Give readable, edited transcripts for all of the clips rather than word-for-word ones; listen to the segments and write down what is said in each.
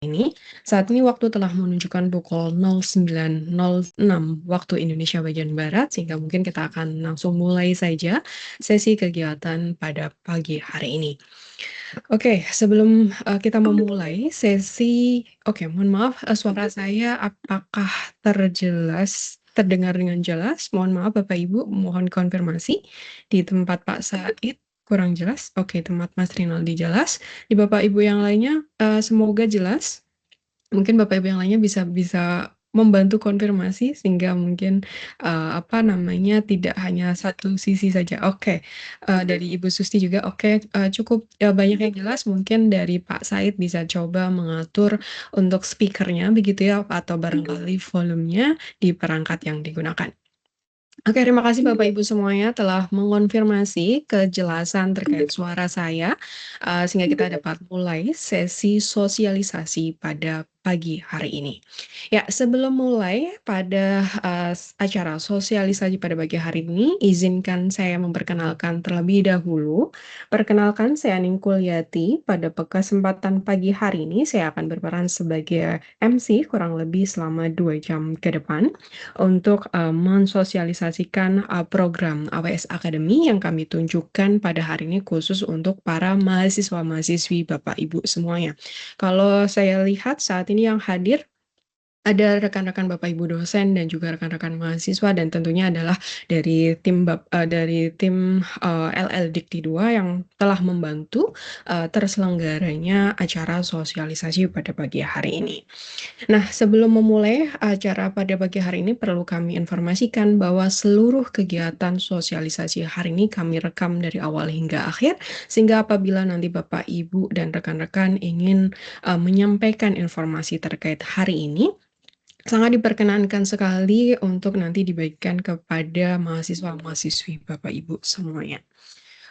ini. Saat ini waktu telah menunjukkan pukul 09.06 waktu Indonesia bagian Barat, sehingga mungkin kita akan langsung mulai saja sesi kegiatan pada pagi hari ini. Oke, sebelum kita memulai sesi, oke, mohon maaf, suara saya apakah terdengar dengan jelas? Mohon maaf Bapak Ibu, mohon konfirmasi. Di tempat Pak Said kurang jelas. Oke, tempat Mas Rinaldi jelas. Di Bapak Ibu yang lainnya, semoga jelas. Mungkin Bapak Ibu yang lainnya bisa bisa membantu konfirmasi sehingga mungkin, apa namanya, tidak hanya satu sisi saja. Oke, dari Ibu Susti juga oke, cukup, banyak yang jelas. Mungkin dari Pak Said bisa coba mengatur untuk speaker-nya begitu ya, atau barangkali volumenya di perangkat yang digunakan. Oke, terima kasih Bapak Ibu semuanya telah mengonfirmasi kejelasan terkait suara saya, sehingga kita dapat mulai sesi sosialisasi pada pagi hari ini. Ya, sebelum mulai pada acara sosialisasi pada pagi hari ini, izinkan saya memperkenalkan terlebih dahulu. Perkenalkan, saya Ningkul Yati. Pada kesempatan pagi hari ini, saya akan berperan sebagai MC kurang lebih selama 2 jam ke depan untuk mensosialisasikan program AWS Academy yang kami tunjukkan pada hari ini khusus untuk para mahasiswa-mahasiswi Bapak Ibu semuanya. Kalau saya lihat saat ini yang hadir ada rekan-rekan Bapak Ibu dosen dan juga rekan-rekan mahasiswa dan tentunya adalah dari tim LL Dikti 2 yang telah membantu terselenggaranya acara sosialisasi pada pagi hari ini. Nah, sebelum memulai acara pada pagi hari ini, perlu kami informasikan bahwa seluruh kegiatan sosialisasi hari ini kami rekam dari awal hingga akhir, sehingga apabila nanti Bapak, Ibu, dan rekan-rekan ingin menyampaikan informasi terkait hari ini, sangat diperkenankan sekali untuk nanti dibagikan kepada mahasiswa-mahasiswi Bapak Ibu semuanya.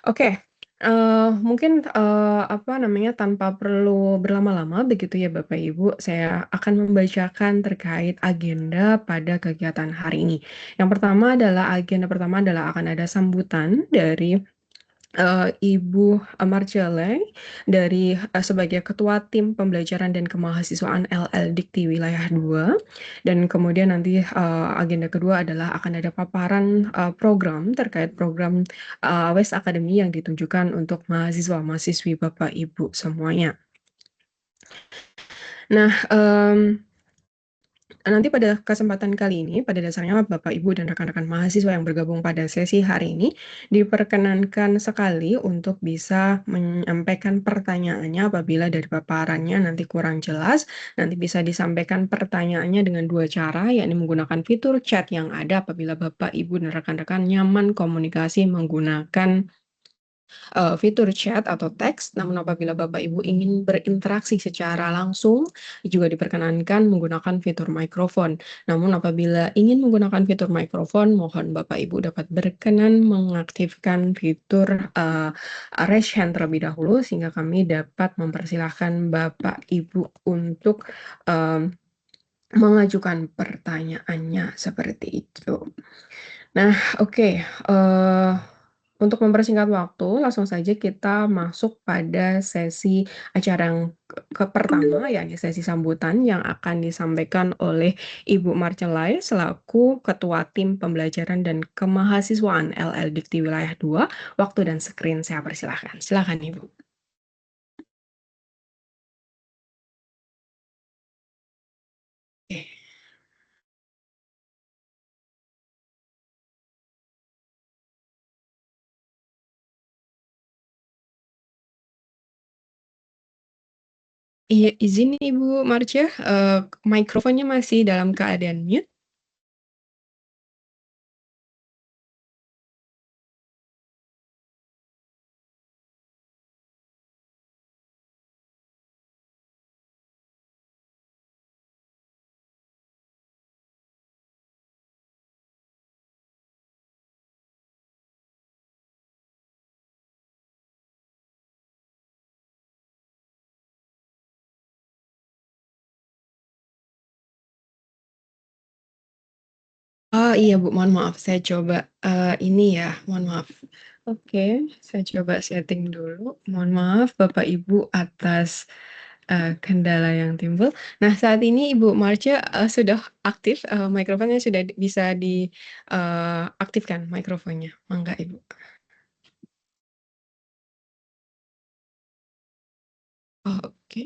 Oke, mungkin, apa namanya, tanpa perlu berlama-lama begitu ya Bapak Ibu, saya akan membacakan terkait agenda pada kegiatan hari ini. Agenda pertama adalah akan ada sambutan dari Ibu Marjale sebagai Ketua Tim Pembelajaran dan Kemahasiswaan LL Dikti Wilayah 2, dan kemudian nanti agenda kedua adalah akan ada paparan program terkait program AWS Academy yang ditujukan untuk mahasiswa-mahasiswi Bapak Ibu semuanya. Nah, nanti pada kesempatan kali ini, pada dasarnya Bapak, Ibu, dan rekan-rekan mahasiswa yang bergabung pada sesi hari ini, diperkenankan sekali untuk bisa menyampaikan pertanyaannya apabila dari paparannya nanti kurang jelas, nanti bisa disampaikan pertanyaannya dengan 2 cara, yakni menggunakan fitur chat yang ada apabila Bapak, Ibu, dan rekan-rekan nyaman komunikasi menggunakan fitur chat atau teks, namun apabila Bapak Ibu ingin berinteraksi secara langsung, juga diperkenankan menggunakan fitur mikrofon. Namun apabila ingin menggunakan fitur mikrofon, mohon Bapak Ibu dapat berkenan mengaktifkan fitur raise hand terlebih dahulu, sehingga kami dapat mempersilahkan Bapak Ibu untuk mengajukan pertanyaannya seperti itu. Nah, oke, untuk mempersingkat waktu, langsung saja kita masuk pada sesi acara yang pertama, yakni sesi sambutan yang akan disampaikan oleh Ibu Marcelai selaku Ketua Tim Pembelajaran dan Kemahasiswaan LL Dikti Wilayah 2. Waktu dan screen saya persilahkan. Silakan Ibu. Oke. Iya, izin Ibu Marcia, mikrofonnya masih dalam keadaan mute. Oh iya Bu, mohon maaf, saya coba ini ya, mohon maaf. Oke, saya coba setting dulu. Mohon maaf Bapak Ibu atas kendala yang timbul. Nah, saat ini Ibu Marce, sudah aktif, mikrofonnya sudah bisa aktifkan mikrofonnya. Mangga Ibu. Oh, oke.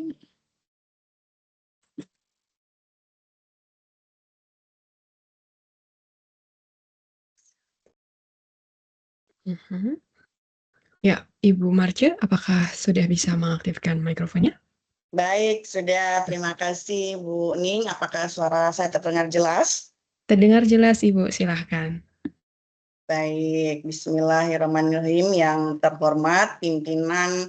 Mhm. Ya, Ibu Marce, apakah sudah bisa mengaktifkan mikrofonnya? Baik, sudah. Terima kasih Bu Ning. Apakah suara saya terdengar jelas? Terdengar jelas Ibu, silahkan. Baik, Bismillahirrahmanirrahim. Yang terhormat pimpinan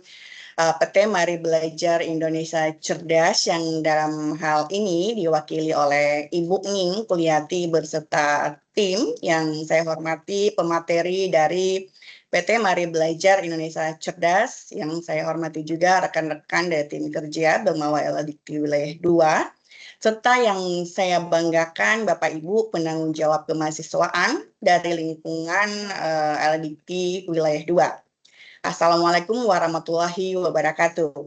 PT Mari Belajar Indonesia Cerdas yang dalam hal ini diwakili oleh Ibu Ning Kuliati beserta tim yang saya hormati, pemateri dari PT Mari Belajar Indonesia Cerdas yang saya hormati juga rekan-rekan dari tim kerja Bemawa LLDT Wilayah 2, serta yang saya banggakan Bapak Ibu penanggung jawab kemahasiswaan dari lingkungan LLDT Wilayah 2. Assalamualaikum warahmatullahi wabarakatuh.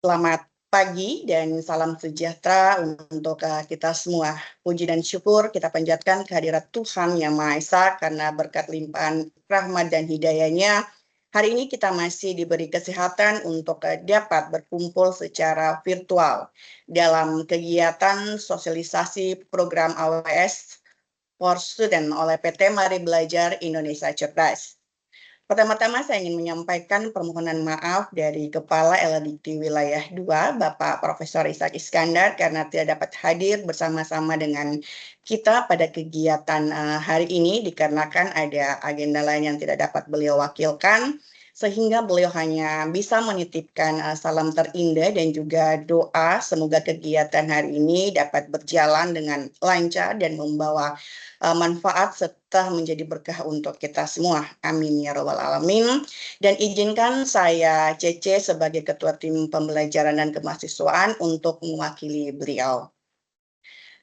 Selamat pagi dan salam sejahtera untuk kita semua. Puji dan syukur kita panjatkan kehadirat Tuhan Yang Maha Esa karena berkat limpahan rahmat dan hidayahnya. Hari ini kita masih diberi kesehatan untuk dapat berkumpul secara virtual dalam kegiatan sosialisasi program AWS for Student oleh PT Mari Belajar Indonesia Cerdas. Pertama-tama saya ingin menyampaikan permohonan maaf dari Kepala LLDT Wilayah 2, Bapak Profesor Ishak Iskandar, karena tidak dapat hadir bersama-sama dengan kita pada kegiatan hari ini, dikarenakan ada agenda lain yang tidak dapat beliau wakilkan, sehingga beliau hanya bisa menitipkan salam terindah dan juga doa semoga kegiatan hari ini dapat berjalan dengan lancar dan membawa manfaat serta menjadi berkah untuk kita semua. Amin ya rabbal alamin. Dan izinkan saya Cece sebagai Ketua Tim Pembelajaran dan Kemahasiswaan untuk mewakili beliau.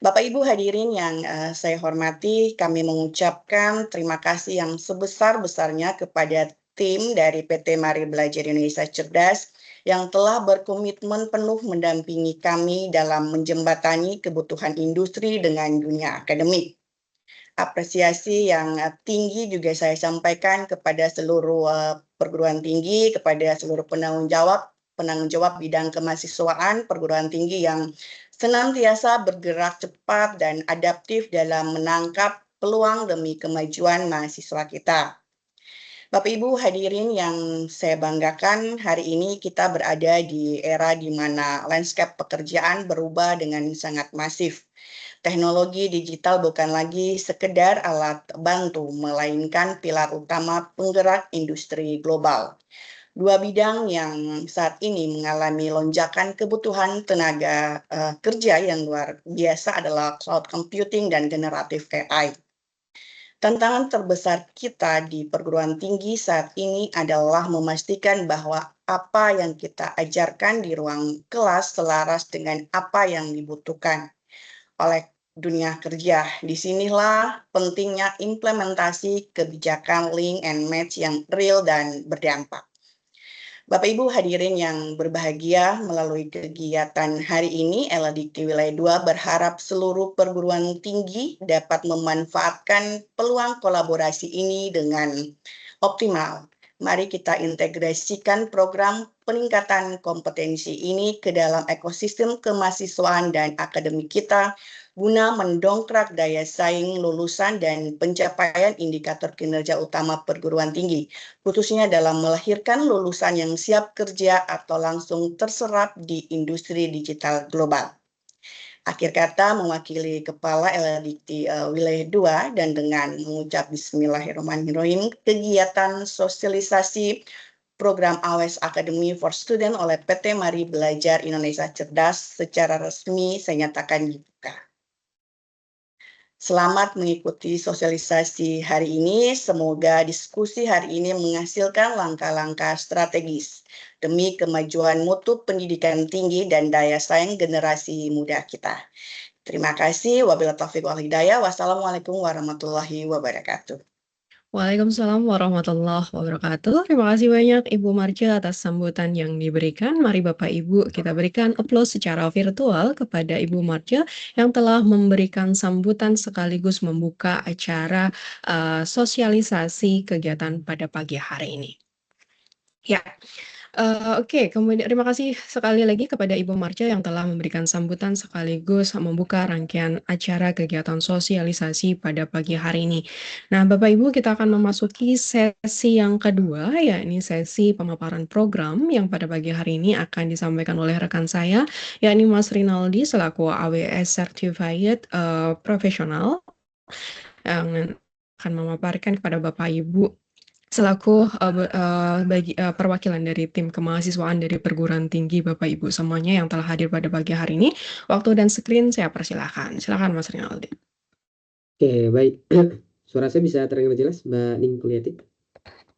Bapak Ibu hadirin yang saya hormati, kami mengucapkan terima kasih yang sebesar-besarnya kepada tim dari PT Mari Belajar Indonesia Cerdas yang telah berkomitmen penuh mendampingi kami dalam menjembatani kebutuhan industri dengan dunia akademik. Apresiasi yang tinggi juga saya sampaikan kepada seluruh perguruan tinggi, kepada seluruh penanggung jawab bidang kemahasiswaan perguruan tinggi yang senantiasa bergerak cepat dan adaptif dalam menangkap peluang demi kemajuan mahasiswa kita. Bapak Ibu hadirin yang saya banggakan, hari ini kita berada di era di mana landscape pekerjaan berubah dengan sangat masif. Teknologi digital bukan lagi sekedar alat bantu, melainkan pilar utama penggerak industri global. Dua bidang yang saat ini mengalami lonjakan kebutuhan tenaga kerja yang luar biasa adalah cloud computing dan generatif AI. Tantangan terbesar kita di perguruan tinggi saat ini adalah memastikan bahwa apa yang kita ajarkan di ruang kelas selaras dengan apa yang dibutuhkan oleh dunia kerja. Disinilah pentingnya implementasi kebijakan link and match yang real dan berdampak. Bapak Ibu hadirin yang berbahagia, melalui kegiatan hari ini LLDT Wilayah 2 berharap seluruh perguruan tinggi dapat memanfaatkan peluang kolaborasi ini dengan optimal. Mari kita integrasikan program peningkatan kompetensi ini ke dalam ekosistem kemahasiswaan dan akademik kita guna mendongkrak daya saing lulusan dan pencapaian indikator kinerja utama perguruan tinggi, khususnya dalam melahirkan lulusan yang siap kerja atau langsung terserap di industri digital global. Akhir kata mewakili Kepala LLDT Wilayah 2 dan dengan mengucap Bismillahirrahmanirrahim, kegiatan sosialisasi program AWS Academy for Student oleh PT Mari Belajar Indonesia Cerdas secara resmi saya nyatakan dibuka. Selamat mengikuti sosialisasi hari ini. Semoga diskusi hari ini menghasilkan langkah-langkah strategis demi kemajuan mutu pendidikan tinggi dan daya saing generasi muda kita. Terima kasih. Wabillahi taufiq wal hidayah. Wassalamualaikum warahmatullahi wabarakatuh. Waalaikumsalam warahmatullahi wabarakatuh. Terima kasih banyak Ibu Marja atas sambutan yang diberikan. Mari Bapak Ibu kita berikan aplaus secara virtual kepada Ibu Marja yang telah memberikan sambutan sekaligus membuka acara sosialisasi kegiatan pada pagi hari ini. Ya, oke, kemudian terima kasih sekali lagi kepada Ibu Marja yang telah memberikan sambutan sekaligus membuka rangkaian acara kegiatan sosialisasi pada pagi hari ini. Nah, Bapak Ibu, kita akan memasuki sesi yang kedua, yakni sesi pemaparan program yang pada pagi hari ini akan disampaikan oleh rekan saya, yakni Mas Rinaldi selaku AWS Certified Professional yang akan memaparkan kepada Bapak Ibu selaku perwakilan dari tim kemahasiswaan dari perguruan tinggi Bapak Ibu semuanya yang telah hadir pada pagi hari ini. Waktu dan screen saya persilahkan. Silakan Mas Rinaldi. Oke, baik. Suara saya bisa terdengar jelas, Mbak Ning Kuliati?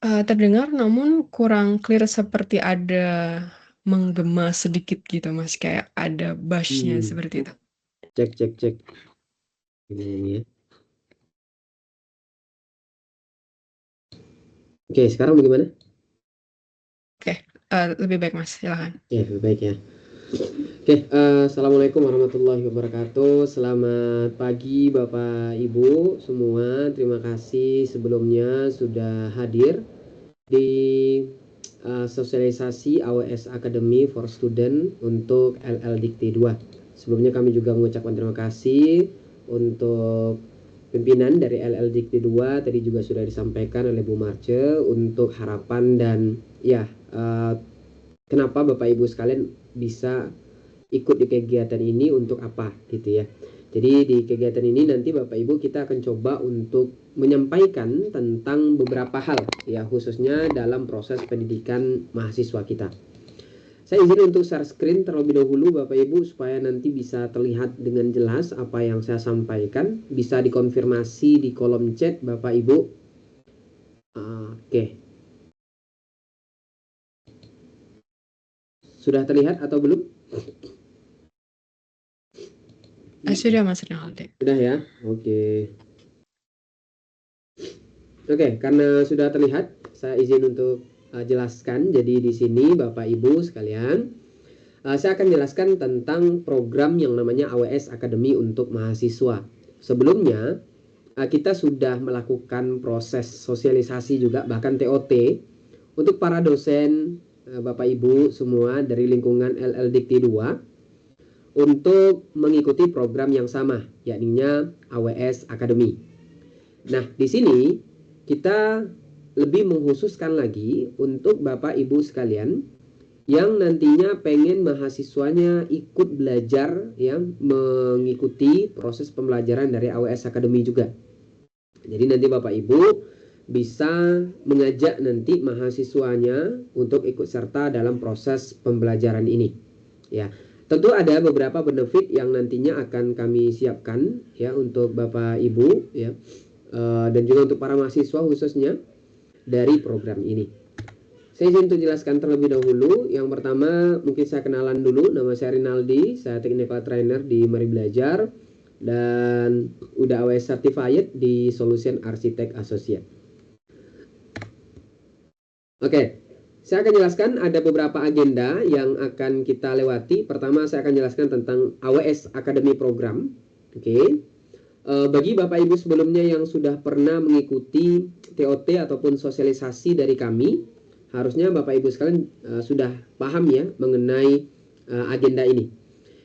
Terdengar namun kurang clear seperti ada menggema sedikit gitu Mas, kayak ada bass-nya seperti itu. Cek. Ini ya. Oke, sekarang bagaimana? Oke, lebih baik Mas, silakan. Ya, lebih baik ya. Oke, Assalamualaikum warahmatullahi wabarakatuh. Selamat pagi Bapak Ibu semua. Terima kasih sebelumnya sudah hadir di sosialisasi AWS Academy for Student untuk LLDikti 2. Sebelumnya kami juga mengucapkan terima kasih untuk pimpinan dari LLDikti 2, tadi juga sudah disampaikan oleh Bu Marce untuk harapan dan ya kenapa Bapak Ibu sekalian bisa ikut di kegiatan ini untuk apa gitu ya. Jadi di kegiatan ini nanti Bapak Ibu kita akan coba untuk menyampaikan tentang beberapa hal ya, khususnya dalam proses pendidikan mahasiswa kita. Saya izin untuk share screen terlebih dahulu Bapak Ibu supaya nanti bisa terlihat dengan jelas apa yang saya sampaikan. Bisa dikonfirmasi di kolom chat Bapak Ibu. Oke. Sudah terlihat atau belum? Sudah Mas Rinaldi. Sudah ya? Oke. Oke, karena sudah terlihat, saya izin untuk jelaskan. Jadi di sini Bapak Ibu sekalian, saya akan jelaskan tentang program yang namanya AWS Academy untuk mahasiswa. Sebelumnya, kita sudah melakukan proses sosialisasi juga, bahkan TOT, untuk para dosen, Bapak Ibu semua dari lingkungan LLDikti 2, untuk mengikuti program yang sama, yakni AWS Academy. Nah, di sini kita lebih mengkhususkan lagi untuk Bapak Ibu sekalian yang nantinya pengen mahasiswanya ikut belajar ya, mengikuti proses pembelajaran dari AWS Academy juga. Jadi nanti Bapak Ibu bisa mengajak nanti mahasiswanya untuk ikut serta dalam proses pembelajaran ini. Ya, tentu ada beberapa benefit yang nantinya akan kami siapkan ya untuk Bapak Ibu ya, dan juga untuk para mahasiswa khususnya dari program ini. Saya izin untuk jelaskan terlebih dahulu. Yang pertama mungkin saya kenalan dulu. Nama saya Rinaldi, saya technical trainer di Mari Belajar dan udah AWS Certified di Solution Architect Associate. Oke, saya akan jelaskan ada beberapa agenda yang akan kita lewati. Pertama saya akan jelaskan tentang AWS Academy Program. Oke. Bagi Bapak Ibu sebelumnya yang sudah pernah mengikuti TOT ataupun sosialisasi dari kami, harusnya Bapak Ibu sekalian sudah paham ya mengenai agenda ini.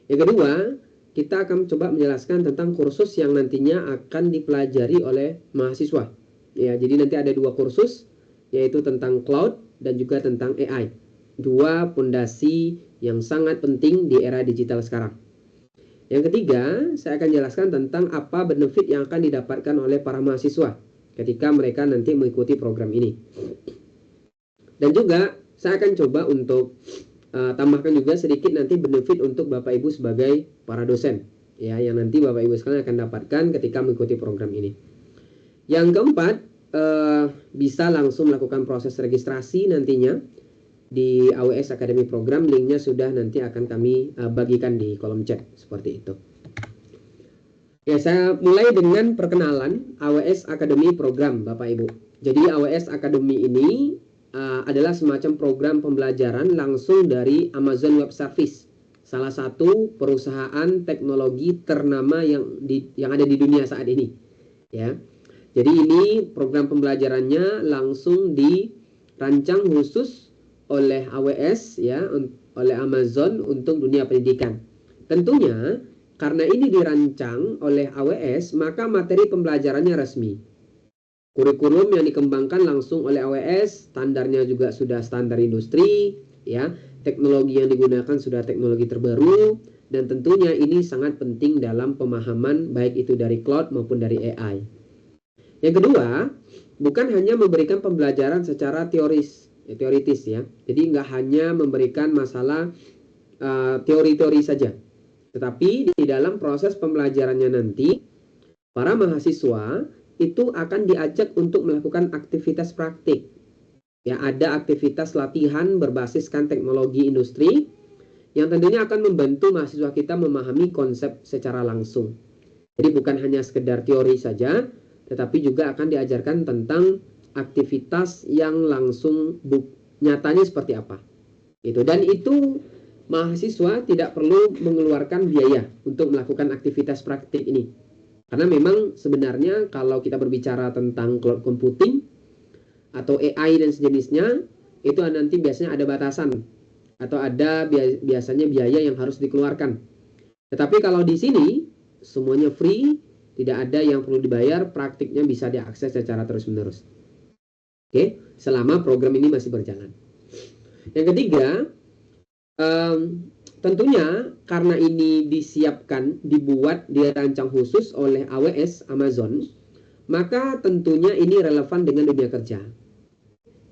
Yang kedua, kita akan coba menjelaskan tentang kursus yang nantinya akan dipelajari oleh mahasiswa. Ya, jadi nanti ada dua kursus, yaitu tentang cloud dan juga tentang AI. Dua pondasi yang sangat penting di era digital sekarang. Yang ketiga, saya akan jelaskan tentang apa benefit yang akan didapatkan oleh para mahasiswa ketika mereka nanti mengikuti program ini. Dan juga saya akan coba untuk tambahkan juga sedikit nanti benefit untuk Bapak Ibu sebagai para dosen ya, yang nanti Bapak Ibu sekalian akan dapatkan ketika mengikuti program ini. Yang keempat, bisa langsung melakukan proses registrasi nantinya di AWS Academy Program. Linknya sudah nanti akan kami bagikan di kolom chat seperti itu. Ya, saya mulai dengan perkenalan AWS Academy Program Bapak Ibu. Jadi AWS Academy ini adalah semacam program pembelajaran langsung dari Amazon Web Service, salah satu perusahaan teknologi ternama yang ada di dunia saat ini, ya. Jadi ini program pembelajarannya langsung dirancang khusus oleh AWS, ya, oleh Amazon untuk dunia pendidikan. Tentunya karena ini dirancang oleh AWS, maka materi pembelajarannya resmi. Kurikulum yang dikembangkan langsung oleh AWS, standarnya juga sudah standar industri, ya. Teknologi yang digunakan sudah teknologi terbaru, dan tentunya ini sangat penting dalam pemahaman baik itu dari cloud maupun dari AI. Yang kedua, bukan hanya memberikan pembelajaran secara teoritis, ya. Jadi nggak hanya memberikan masalah teori-teori saja, tetapi di dalam proses pembelajarannya nanti para mahasiswa itu akan diajak untuk melakukan aktivitas praktik. Ya, ada aktivitas latihan berbasiskan teknologi industri yang tentunya akan membantu mahasiswa kita memahami konsep secara langsung. Jadi bukan hanya sekedar teori saja, tetapi juga akan diajarkan tentang aktivitas yang langsung nyatanya seperti apa. Dan itu mahasiswa tidak perlu mengeluarkan biaya untuk melakukan aktivitas praktik ini. Karena memang sebenarnya kalau kita berbicara tentang cloud computing atau AI dan sejenisnya, itu nanti biasanya ada batasan atau ada biasanya biaya yang harus dikeluarkan. Tetapi kalau di sini semuanya free, tidak ada yang perlu dibayar, praktiknya bisa diakses secara terus-menerus. Oke, selama program ini masih berjalan. Yang ketiga, tentunya karena ini dibuat, dirancang khusus oleh AWS, Amazon, maka tentunya ini relevan dengan dunia kerja.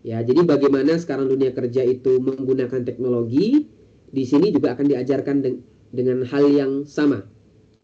Ya, jadi bagaimana sekarang dunia kerja itu menggunakan teknologi, di sini juga akan diajarkan dengan hal yang sama.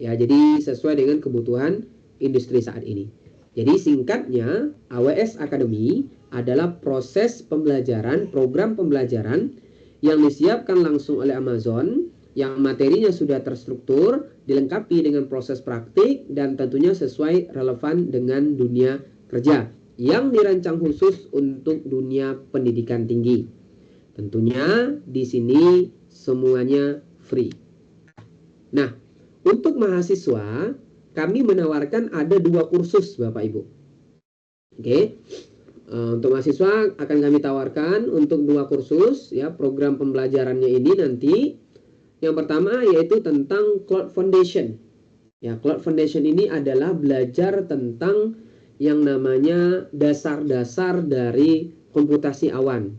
Ya, jadi sesuai dengan kebutuhan industri saat ini. Jadi singkatnya, AWS Academy adalah proses pembelajaran, program pembelajaran yang disiapkan langsung oleh Amazon, yang materinya sudah terstruktur, dilengkapi dengan proses praktik, dan tentunya sesuai relevan dengan dunia kerja, yang dirancang khusus untuk dunia pendidikan tinggi. Tentunya di sini semuanya free. Nah, untuk mahasiswa, kami menawarkan ada 2 kursus, Bapak Ibu. Oke. Untuk mahasiswa akan kami tawarkan untuk 2 kursus, ya. Program pembelajarannya ini nanti yang pertama yaitu tentang Cloud Foundation. Ya, Cloud Foundation ini adalah belajar tentang yang namanya dasar-dasar dari komputasi awan.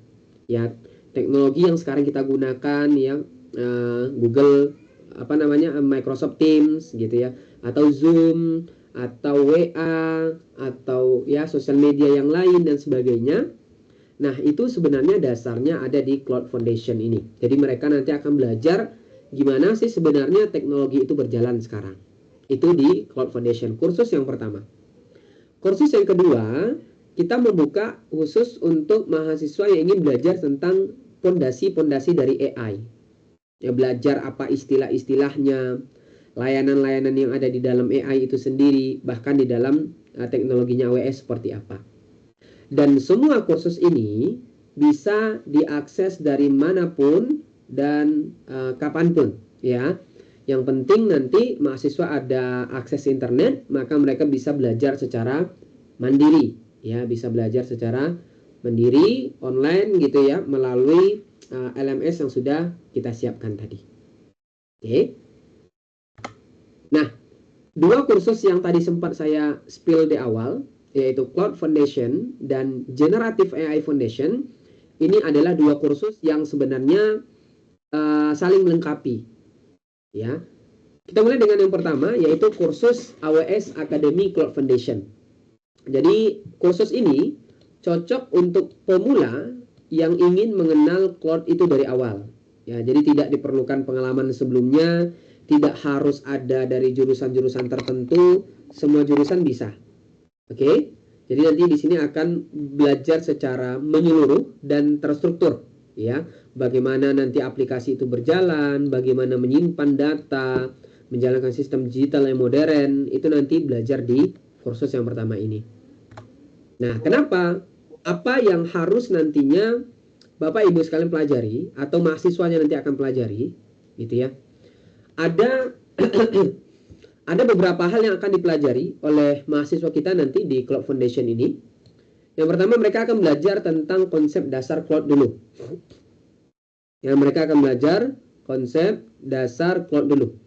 Ya, teknologi yang sekarang kita gunakan, ya, Google Microsoft Teams gitu ya, atau Zoom, atau WA, atau ya sosial media yang lain dan sebagainya. Nah, itu sebenarnya dasarnya ada di Cloud Foundation ini. Jadi mereka nanti akan belajar gimana sih sebenarnya teknologi itu berjalan sekarang. Itu di Cloud Foundation, kursus yang pertama. Kursus yang kedua, kita membuka khusus untuk mahasiswa yang ingin belajar tentang pondasi-pondasi dari AI. Ya, belajar apa istilah-istilahnya, layanan-layanan yang ada di dalam AI itu sendiri, bahkan di dalam teknologinya AWS seperti apa. Dan semua kursus ini bisa diakses dari manapun dan kapanpun, ya. Yang penting nanti mahasiswa ada akses internet, maka mereka bisa belajar secara mandiri, ya, bisa belajar secara mandiri online gitu ya, melalui LMS yang sudah kita siapkan tadi. Oke. Nah, 2 kursus yang tadi sempat saya spill di awal, yaitu Cloud Foundation dan Generative AI Foundation, ini adalah 2 kursus yang sebenarnya saling melengkapi. Ya, kita mulai dengan yang pertama, yaitu kursus AWS Academy Cloud Foundation. Jadi kursus ini cocok untuk pemula yang ingin mengenal cloud itu dari awal. Ya, jadi tidak diperlukan pengalaman sebelumnya, tidak harus ada dari jurusan-jurusan tertentu, semua jurusan bisa. Oke? Jadi nanti di sini akan belajar secara menyeluruh dan terstruktur, ya. Bagaimana nanti aplikasi itu berjalan, bagaimana menyimpan data, menjalankan sistem digital yang modern, itu nanti belajar di kursus yang pertama ini. Nah, kenapa? Apa yang harus nantinya Bapak Ibu sekalian pelajari atau mahasiswanya nanti akan pelajari, gitu ya. Ada ada beberapa hal yang akan dipelajari oleh mahasiswa kita nanti di Cloud Foundation ini. Yang pertama, mereka akan belajar tentang konsep dasar cloud dulu. Mereka akan belajar konsep dasar cloud dulu.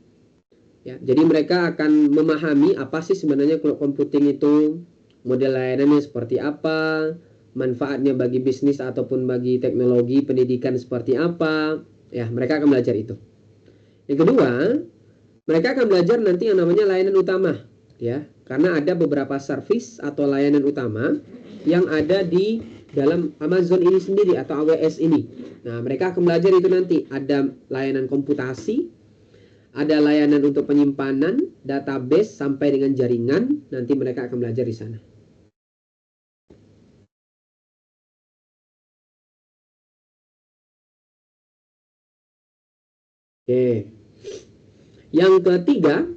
Ya, jadi mereka akan memahami apa sih sebenarnya cloud computing itu, model layanannya seperti apa, manfaatnya bagi bisnis ataupun bagi teknologi pendidikan seperti apa. Ya, mereka akan belajar itu. Yang kedua, mereka akan belajar nanti yang namanya layanan utama, ya, karena ada beberapa service atau layanan utama yang ada di dalam Amazon ini sendiri atau AWS ini. Nah, mereka akan belajar itu nanti. Ada layanan komputasi, ada layanan untuk penyimpanan, database sampai dengan jaringan. Nanti mereka akan belajar di sana. Oke. Yang ketiga,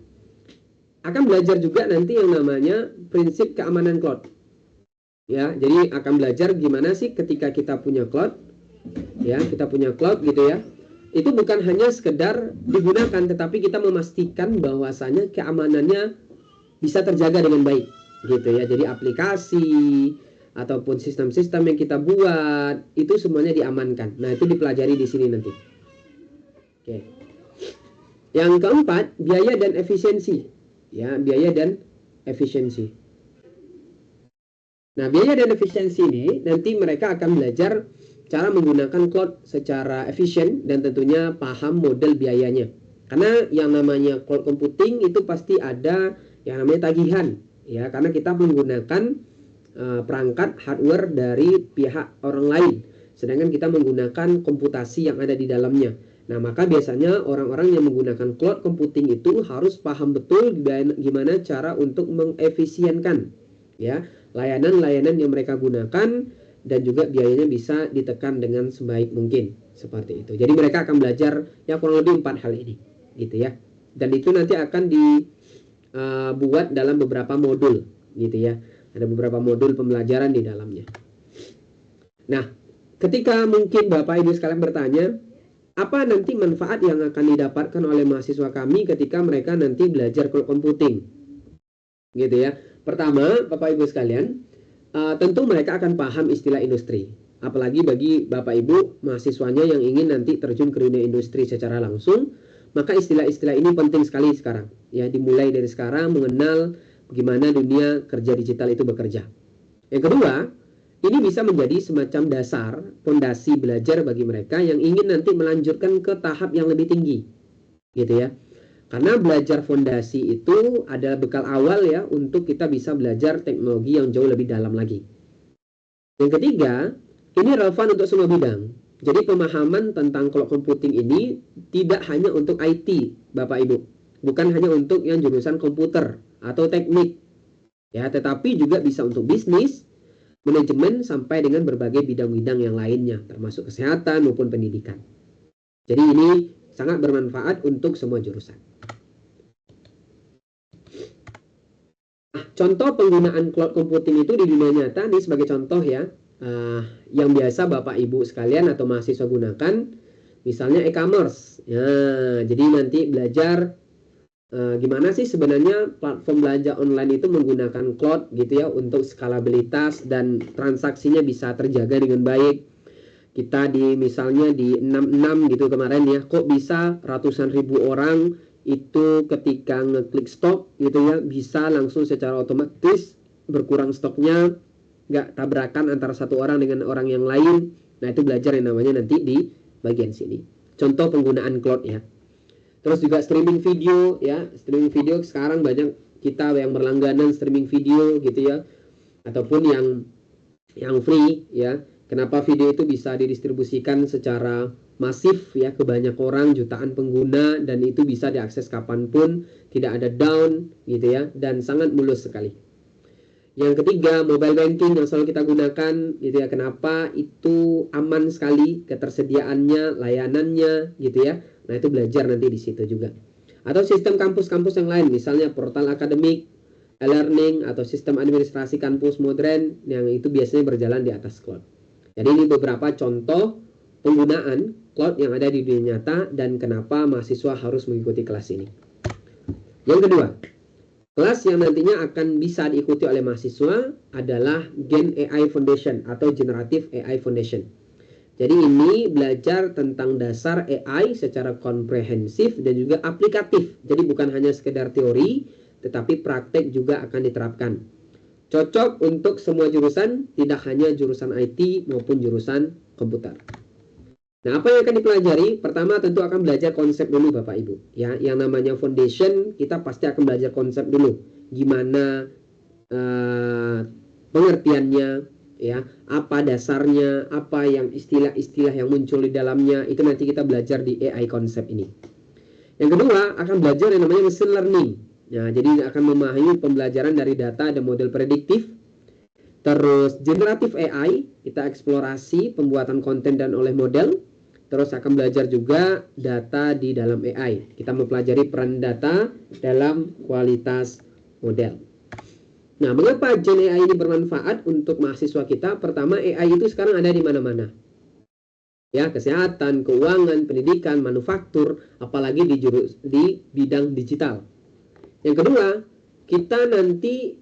akan belajar juga nanti yang namanya prinsip keamanan cloud. Ya, jadi akan belajar gimana sih ketika kita punya cloud, ya, kita punya cloud gitu ya. Itu bukan hanya sekedar digunakan, tetapi kita memastikan bahwasanya keamanannya bisa terjaga dengan baik, gitu ya. Jadi aplikasi ataupun sistem-sistem yang kita buat itu semuanya diamankan. Nah, itu dipelajari di sini nanti. Oke. Yang keempat, biaya dan efisiensi. Ya, biaya dan efisiensi. Nah, biaya dan efisiensi ini nanti mereka akan belajar cara menggunakan cloud secara efisien dan tentunya paham model biayanya. Karena yang namanya cloud computing itu pasti ada yang namanya tagihan, ya, karena kita menggunakan perangkat hardware dari pihak orang lain, sedangkan kita menggunakan komputasi yang ada di dalamnya. Nah, maka biasanya orang-orang yang menggunakan cloud computing itu harus paham betul gimana cara untuk mengefisienkan, ya, layanan-layanan yang mereka gunakan dan juga biayanya bisa ditekan dengan sebaik mungkin, seperti itu. Jadi mereka akan belajar ya kurang lebih 4 hal ini, gitu ya. Dan itu nanti akan dibuat dalam beberapa modul, gitu ya. Ada beberapa modul pembelajaran di dalamnya. Nah, ketika mungkin Bapak Ibu sekalian bertanya, apa nanti manfaat yang akan didapatkan oleh mahasiswa kami ketika mereka nanti belajar cloud computing, gitu ya. Pertama, Bapak Ibu sekalian, tentu mereka akan paham istilah industri. Apalagi bagi Bapak Ibu mahasiswanya yang ingin nanti terjun ke dunia industri secara langsung, maka istilah-istilah ini penting sekali sekarang. Ya, dimulai dari sekarang mengenal bagaimana dunia kerja digital itu bekerja. Yang kedua, ini bisa menjadi semacam dasar, fondasi belajar bagi mereka yang ingin nanti melanjutkan ke tahap yang lebih tinggi, gitu ya. Karena belajar fondasi itu adalah bekal awal ya untuk kita bisa belajar teknologi yang jauh lebih dalam lagi. Yang ketiga, ini relevan untuk semua bidang. Jadi pemahaman tentang cloud computing ini tidak hanya untuk IT, Bapak Ibu. Bukan hanya untuk yang jurusan komputer atau teknik, ya, tetapi juga bisa untuk bisnis, manajemen, sampai dengan berbagai bidang-bidang yang lainnya, termasuk kesehatan maupun pendidikan. Jadi ini sangat bermanfaat untuk semua jurusan. Nah, contoh penggunaan cloud computing itu di dunia nyata, nih sebagai contoh ya, yang biasa Bapak Ibu sekalian atau mahasiswa gunakan, misalnya e-commerce. Nah, jadi nanti belajar gimana sih sebenarnya platform belanja online itu menggunakan cloud, gitu ya, untuk skalabilitas dan transaksinya bisa terjaga dengan baik. Kita misalnya di 66 gitu kemarin ya, kok bisa ratusan ribu orang itu ketika ngeklik stop gitu ya, bisa langsung secara otomatis berkurang stoknya, nggak tabrakan antara satu orang dengan orang yang lain. Nah, itu belajar yang namanya nanti di bagian sini. Contoh penggunaan cloud ya. Terus juga streaming video ya, streaming video sekarang banyak kita yang berlangganan streaming video gitu ya, ataupun yang free ya. Kenapa video itu bisa didistribusikan secara masif ya ke banyak orang, jutaan pengguna, dan itu bisa diakses kapanpun, tidak ada down gitu ya, dan sangat mulus sekali. Yang ketiga, mobile banking yang selalu kita gunakan gitu ya. Kenapa itu aman sekali ketersediaannya, layanannya gitu ya. Nah, itu belajar nanti di situ juga. Atau sistem kampus-kampus yang lain, misalnya portal akademik, e-learning atau sistem administrasi kampus modern yang itu biasanya berjalan di atas cloud. Jadi ini beberapa contoh penggunaan cloud yang ada di dunia nyata dan kenapa mahasiswa harus mengikuti kelas ini. Yang kedua, kelas yang nantinya akan bisa diikuti oleh mahasiswa adalah Gen AI Foundation atau Generative AI Foundation. Jadi ini belajar tentang dasar AI secara komprehensif dan juga aplikatif. Jadi bukan hanya sekedar teori, tetapi praktek juga akan diterapkan. Cocok untuk semua jurusan, tidak hanya jurusan IT maupun jurusan komputer. Nah, apa yang akan dipelajari? Pertama tentu akan belajar konsep dulu Bapak Ibu. Ya, yang namanya foundation kita pasti akan belajar konsep dulu. Gimana pengertiannya, ya, apa dasarnya, apa yang istilah-istilah yang muncul di dalamnya, itu nanti kita belajar di AI konsep ini. Yang kedua akan belajar yang namanya machine learning. Nah, jadi akan memahami pembelajaran dari data dan model prediktif. Terus generatif AI, kita eksplorasi pembuatan konten dan oleh model. Terus akan belajar juga data di dalam AI. Kita mempelajari peran data dalam kualitas model. Nah, mengapa Gen AI ini bermanfaat untuk mahasiswa kita? Pertama, AI itu sekarang ada di mana-mana. Ya, kesehatan, keuangan, pendidikan, manufaktur, apalagi di bidang digital. Yang kedua, kita nanti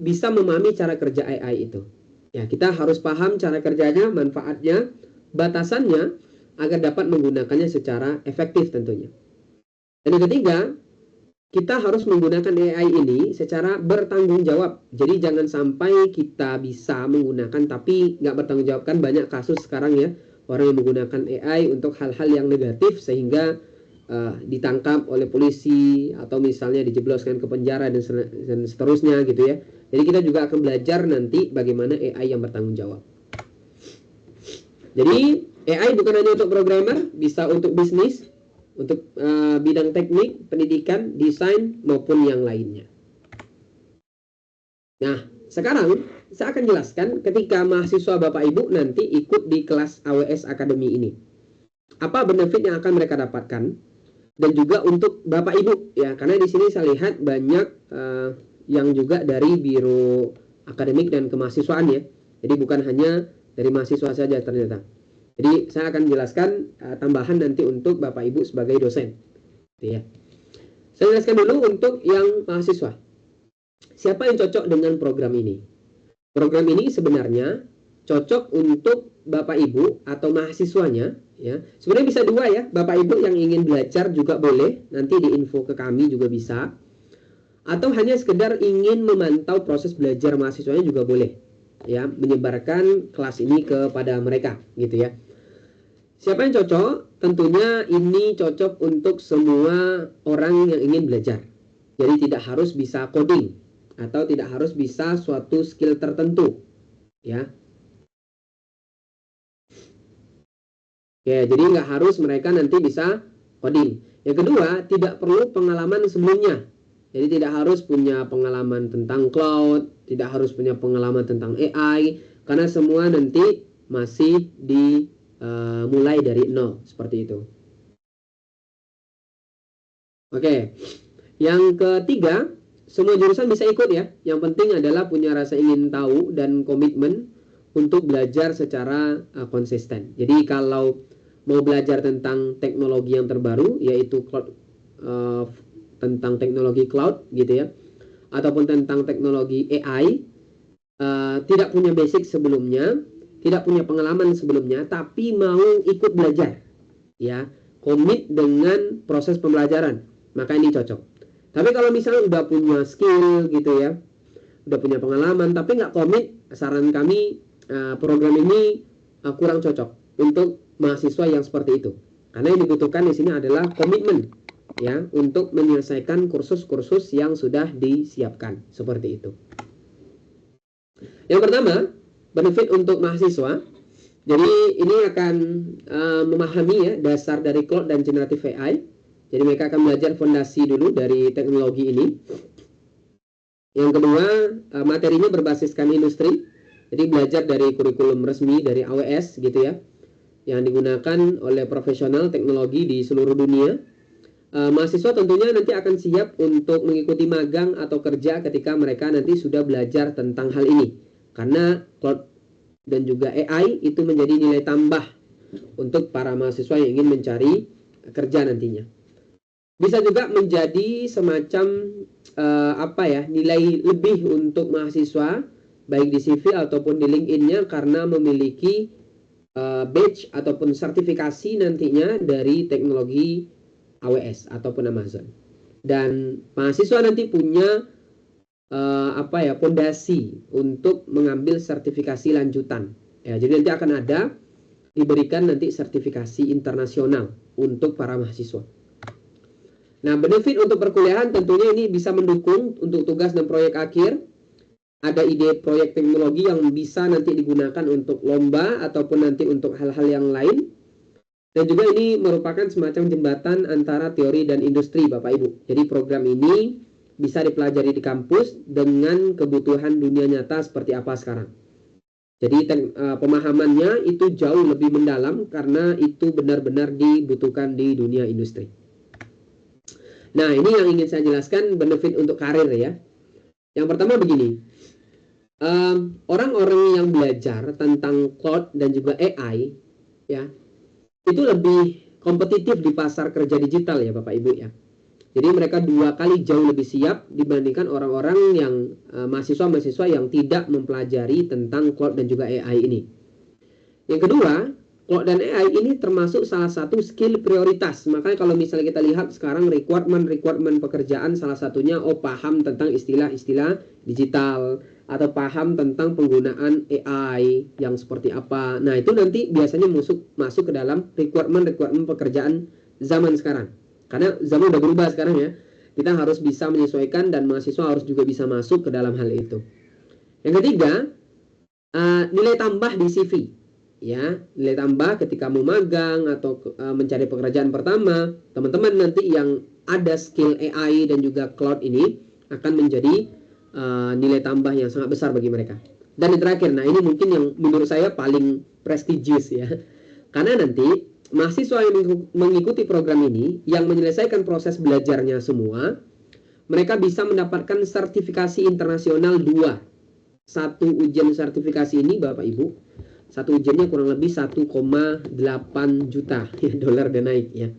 bisa memahami cara kerja AI itu. Ya, kita harus paham cara kerjanya, manfaatnya, batasannya, agar dapat menggunakannya secara efektif tentunya. Dan yang ketiga, kita harus menggunakan AI ini secara bertanggung jawab. Jadi jangan sampai kita bisa menggunakan tapi nggak bertanggung jawab. Kan banyak kasus sekarang ya, orang yang menggunakan AI untuk hal-hal yang negatif sehingga ditangkap oleh polisi atau misalnya dijebloskan ke penjara dan seterusnya gitu ya. Jadi kita juga akan belajar nanti bagaimana AI yang bertanggung jawab. Jadi AI bukan hanya untuk programmer, bisa untuk bisnis, untuk bidang teknik, pendidikan, desain maupun yang lainnya. Nah, sekarang saya akan jelaskan ketika mahasiswa Bapak Ibu nanti ikut di kelas AWS Academy ini. Apa benefit yang akan mereka dapatkan? Dan juga untuk Bapak Ibu ya, karena di sini saya lihat banyak yang juga dari biro akademik dan kemahasiswaan ya. Jadi bukan hanya dari mahasiswa saja ternyata. Jadi saya akan jelaskan tambahan nanti untuk Bapak Ibu sebagai dosen. Gitu ya. Saya jelaskan dulu untuk yang mahasiswa. Siapa yang cocok dengan program ini? Program ini sebenarnya cocok untuk Bapak Ibu atau mahasiswanya ya. Sebenarnya bisa dua ya, Bapak Ibu yang ingin belajar juga boleh, nanti diinfo ke kami juga bisa. Atau hanya sekedar ingin memantau proses belajar mahasiswanya juga boleh. Ya, menyebarkan kelas ini kepada mereka gitu ya. Siapa yang cocok? Tentunya ini cocok untuk semua orang yang ingin belajar. Jadi tidak harus bisa coding atau tidak harus bisa suatu skill tertentu ya. Ya, jadi nggak harus mereka nanti bisa coding. Yang kedua, tidak perlu pengalaman sebelumnya. Jadi tidak harus punya pengalaman tentang cloud, tidak harus punya pengalaman tentang AI, karena semua nanti masih dimulai dari nol, seperti itu. Oke, yang ketiga, semua jurusan bisa ikut ya. Yang penting adalah punya rasa ingin tahu dan komitmen untuk belajar secara konsisten. Jadi kalau mau belajar tentang teknologi yang terbaru, yaitu cloud, tentang teknologi cloud gitu ya, ataupun tentang teknologi AI, tidak punya basic sebelumnya, tidak punya pengalaman sebelumnya, tapi mau ikut belajar, ya, komit dengan proses pembelajaran, maka ini cocok. Tapi kalau misalnya udah punya skill gitu ya, udah punya pengalaman, tapi nggak komit, saran kami program ini kurang cocok untuk mahasiswa yang seperti itu. Karena yang dibutuhkan di sini adalah komitmen ya untuk menyelesaikan kursus-kursus yang sudah disiapkan seperti itu. Yang pertama, benefit untuk mahasiswa. Jadi ini akan memahami ya dasar dari cloud dan generative AI. Jadi mereka akan belajar fondasi dulu dari teknologi ini. Yang kedua, materinya berbasiskan industri. Jadi belajar dari kurikulum resmi dari AWS gitu ya, yang digunakan oleh profesional teknologi di seluruh dunia. mahasiswa tentunya nanti akan siap untuk mengikuti magang atau kerja ketika mereka nanti sudah belajar tentang hal ini. Karena cloud dan juga AI itu menjadi nilai tambah untuk para mahasiswa yang ingin mencari kerja nantinya. Bisa juga menjadi semacam nilai lebih untuk mahasiswa baik di CV ataupun di LinkedIn-nya karena memiliki badge ataupun sertifikasi nantinya dari teknologi AWS ataupun Amazon. Dan mahasiswa nanti punya pondasi untuk mengambil sertifikasi lanjutan. Ya, jadi nanti akan diberikan nanti sertifikasi internasional untuk para mahasiswa. Nah, benefit untuk perkuliahan tentunya ini bisa mendukung untuk tugas dan proyek akhir. Ada ide proyek teknologi yang bisa nanti digunakan untuk lomba ataupun nanti untuk hal-hal yang lain. Dan juga ini merupakan semacam jembatan antara teori dan industri, Bapak Ibu. Jadi program ini bisa dipelajari di kampus dengan kebutuhan dunia nyata seperti apa sekarang. Jadi pemahamannya itu jauh lebih mendalam karena itu benar-benar dibutuhkan di dunia industri. Nah, ini yang ingin saya jelaskan benefit untuk karir ya. Yang pertama begini, orang-orang yang belajar tentang cloud dan juga AI ya, itu lebih kompetitif di pasar kerja digital ya Bapak Ibu ya. Jadi mereka 2 kali jauh lebih siap dibandingkan orang-orang yang mahasiswa-mahasiswa yang tidak mempelajari tentang cloud dan juga AI ini. Yang kedua, cloud dan AI ini termasuk salah satu skill prioritas. Makanya kalau misalnya kita lihat sekarang requirement pekerjaan salah satunya paham tentang istilah-istilah digital atau paham tentang penggunaan AI yang seperti apa. Nah, itu nanti biasanya masuk ke dalam requirement pekerjaan zaman sekarang. Karena zaman udah berubah sekarang ya. Kita harus bisa menyesuaikan dan mahasiswa harus juga bisa masuk ke dalam hal itu. Yang ketiga, nilai tambah di CV. Ya, nilai tambah ketika mau magang atau mencari pekerjaan pertama, teman-teman nanti yang ada skill AI dan juga cloud ini akan menjadi nilai tambah yang sangat besar bagi mereka. Dan yang terakhir, nah ini mungkin yang menurut saya paling prestigious ya. Karena nanti mahasiswa yang mengikuti program ini yang menyelesaikan proses belajarnya semua, mereka bisa mendapatkan sertifikasi internasional 2. Satu ujian sertifikasi ini Bapak Ibu, satu ujiannya kurang lebih 1,8 juta ya, dolar dan naik ya.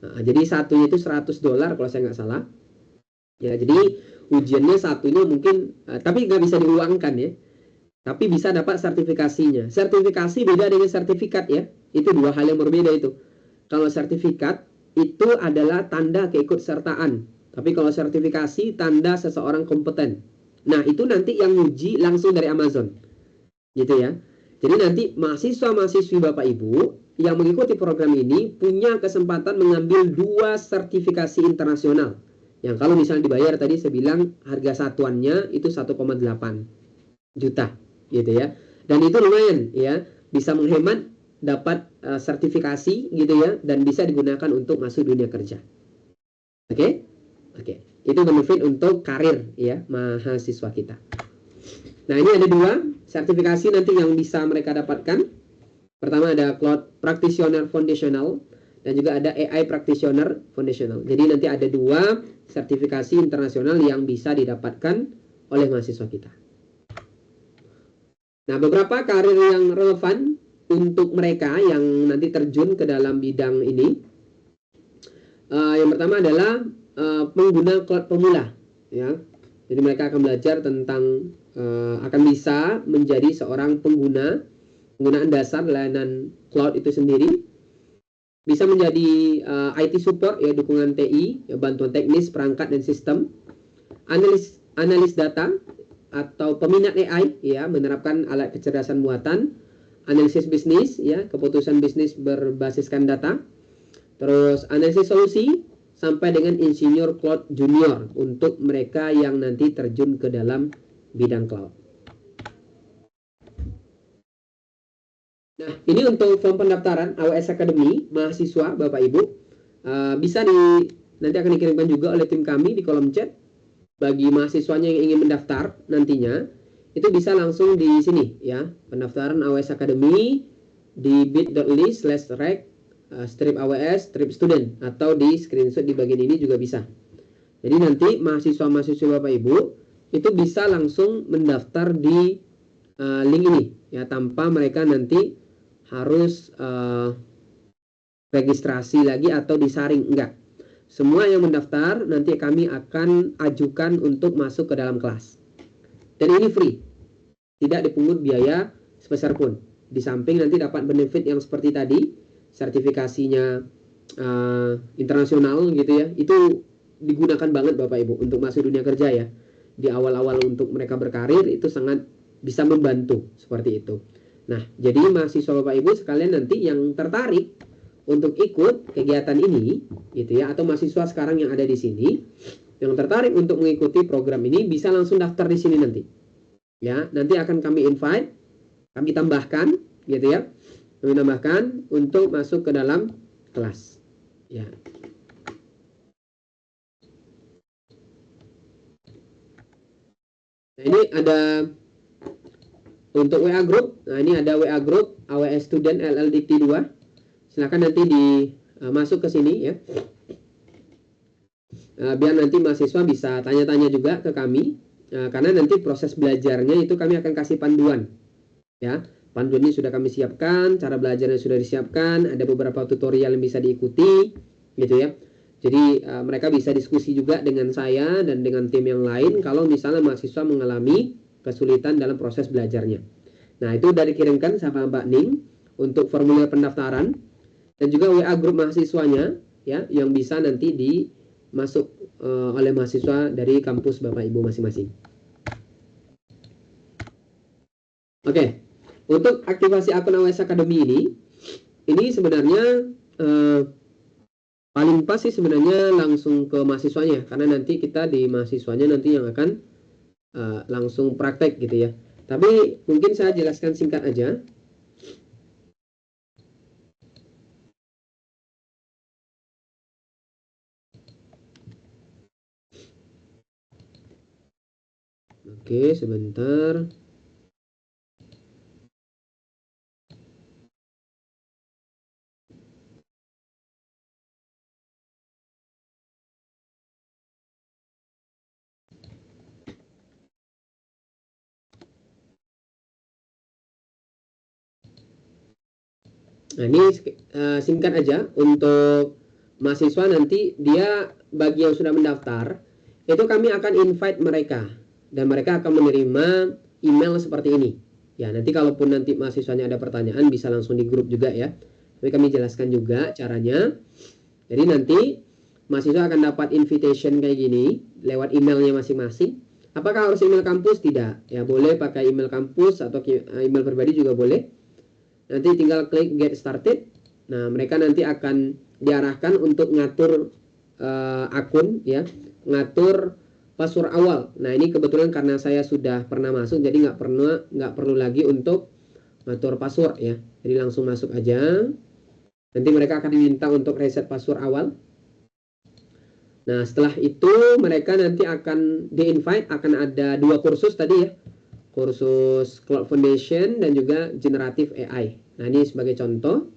Nah, jadi satunya itu $100 kalau saya nggak salah. Ya, jadi ujiannya satunya mungkin tapi nggak bisa diuangkan ya. Tapi bisa dapat sertifikasinya. Sertifikasi beda dengan sertifikat ya. Itu 2 hal yang berbeda itu. Kalau sertifikat itu adalah tanda keikutsertaan. Tapi kalau sertifikasi tanda seseorang kompeten. Nah, itu nanti yang uji langsung dari Amazon. Gitu ya. Jadi nanti mahasiswa-mahasiswi Bapak Ibu yang mengikuti program ini punya kesempatan mengambil 2 sertifikasi internasional. Yang kalau misalnya dibayar tadi saya bilang harga satuannya itu 1,8 juta gitu ya. Dan itu lumayan ya, bisa menghemat, dapat sertifikasi gitu ya, dan bisa digunakan untuk masuk dunia kerja. Oke? Itu benefit untuk karir ya mahasiswa kita. Nah, ini ada 2 sertifikasi nanti yang bisa mereka dapatkan. Pertama ada Cloud Practitioner Foundational dan juga ada AI Practitioner Foundational. Jadi nanti ada 2 sertifikasi internasional yang bisa didapatkan oleh mahasiswa kita. Nah, beberapa karir yang relevan untuk mereka yang nanti terjun ke dalam bidang ini. Yang pertama adalah pengguna cloud pemula ya. Jadi mereka akan belajar tentang akan bisa menjadi seorang penggunaan dasar layanan cloud itu sendiri. Bisa menjadi IT support ya, dukungan TI, ya, bantuan teknis, perangkat dan sistem. Analis data atau peminat AI ya, menerapkan alat kecerdasan buatan. Analisis bisnis ya, keputusan bisnis berbasiskan data. Terus analisis solusi sampai dengan insinyur cloud junior untuk mereka yang nanti terjun ke dalam bidang cloud. Nah, ini untuk form pendaftaran AWS Academy mahasiswa Bapak Ibu. Bisa nanti akan dikirimkan juga oleh tim kami di kolom chat. Bagi mahasiswanya yang ingin mendaftar nantinya, itu bisa langsung di sini ya, pendaftaran AWS Academy di bit.ly/rec strip AWS, strip student, atau di screenshot di bagian ini juga bisa. Jadi nanti mahasiswa-mahasiswa Bapak Ibu itu bisa langsung mendaftar di link ini ya, tanpa mereka nanti harus registrasi lagi atau disaring, enggak. Semua yang mendaftar nanti kami akan ajukan untuk masuk ke dalam kelas. Dan ini free, tidak dipungut biaya sebesar pun. Di samping nanti dapat benefit yang seperti tadi, sertifikasinya internasional gitu ya, itu digunakan banget Bapak Ibu untuk masuk dunia kerja ya. Di awal-awal untuk mereka berkarir itu sangat bisa membantu seperti itu. Nah, jadi mahasiswa Bapak Ibu sekalian nanti yang tertarik untuk ikut kegiatan ini gitu ya, atau mahasiswa sekarang yang ada di sini yang tertarik untuk mengikuti program ini bisa langsung daftar di sini nanti. Ya, nanti akan kami invite, kami tambahkan gitu ya. Kami tambahkan untuk masuk ke dalam kelas. Ya. Nah, ini ada untuk WA group. Nah, ini ada WA group AWS Student LLDT 2. Silakan nanti masuk ke sini ya. Biar nanti mahasiswa bisa tanya-tanya juga ke kami. Karena nanti proses belajarnya itu kami akan kasih panduan. Ya, panduan ini sudah kami siapkan, cara belajarnya sudah disiapkan, ada beberapa tutorial yang bisa diikuti gitu ya. Jadi mereka bisa diskusi juga dengan saya dan dengan tim yang lain kalau misalnya mahasiswa mengalami kesulitan dalam proses belajarnya. Nah, itu sudah dikirimkan sama Mbak Ning untuk formulir pendaftaran dan juga WA grup mahasiswanya ya, yang bisa nanti dimasuk oleh mahasiswa dari kampus Bapak Ibu masing-masing. Oke, untuk aktivasi akun AWS Academy ini sebenarnya paling pas sih sebenarnya langsung ke mahasiswanya, karena nanti kita di mahasiswanya nanti yang akan langsung praktek gitu ya. Tapi mungkin saya jelaskan singkat aja. Oke, sebentar. Nah, ini singkat aja untuk mahasiswa nanti dia bagi yang sudah mendaftar itu kami akan invite mereka dan mereka akan menerima email seperti ini. Ya, nanti kalaupun nanti mahasiswanya ada pertanyaan bisa langsung di grup juga ya. Tapi kami jelaskan juga caranya. Jadi nanti mahasiswa akan dapat invitation kayak gini lewat emailnya masing-masing. Apakah harus email kampus? Tidak. Ya, boleh pakai email kampus atau email pribadi juga boleh. Nanti tinggal klik get started. Nah, mereka nanti akan diarahkan untuk ngatur akun ya, ngatur password awal. Nah, ini kebetulan karena saya sudah pernah masuk, jadi nggak perlu lagi untuk ngatur password ya. Jadi langsung masuk aja. Nanti mereka akan diminta untuk reset password awal. Nah, setelah itu mereka nanti akan di-invite, akan ada 2 kursus tadi ya. Kursus Cloud Foundation dan juga Generative AI. Nah, ini sebagai contoh.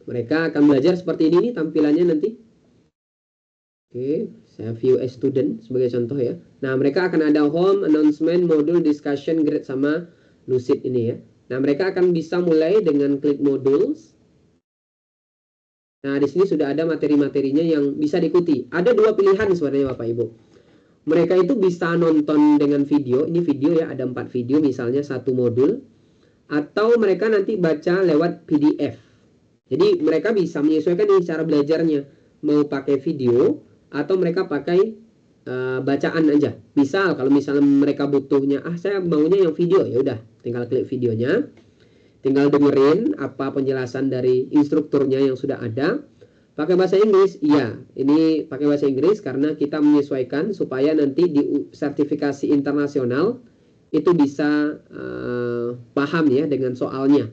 Mereka akan belajar seperti ini nih tampilannya nanti. Oke, saya view as student sebagai contoh ya. Nah, mereka akan ada home, announcement, module, discussion, grade, sama Lucid ini ya. Nah, mereka akan bisa mulai dengan klik modules. Nah, di sini sudah ada materi-materinya yang bisa diikuti. Ada 2 pilihan sebenarnya Bapak Ibu. Mereka itu bisa nonton dengan video. Ini video ya, ada 4 video misalnya 1 modul. Atau mereka nanti baca lewat PDF. Jadi mereka bisa menyesuaikan ini cara belajarnya. Mau pakai video atau mereka pakai bacaan aja. Misal kalau misalnya mereka butuhnya, saya maunya yang video, ya udah tinggal klik videonya. Tinggal dengerin apa penjelasan dari instrukturnya yang sudah ada. Pakai bahasa Inggris, iya. Ini pakai bahasa Inggris karena kita menyesuaikan supaya nanti di sertifikasi internasional itu bisa paham ya dengan soalnya.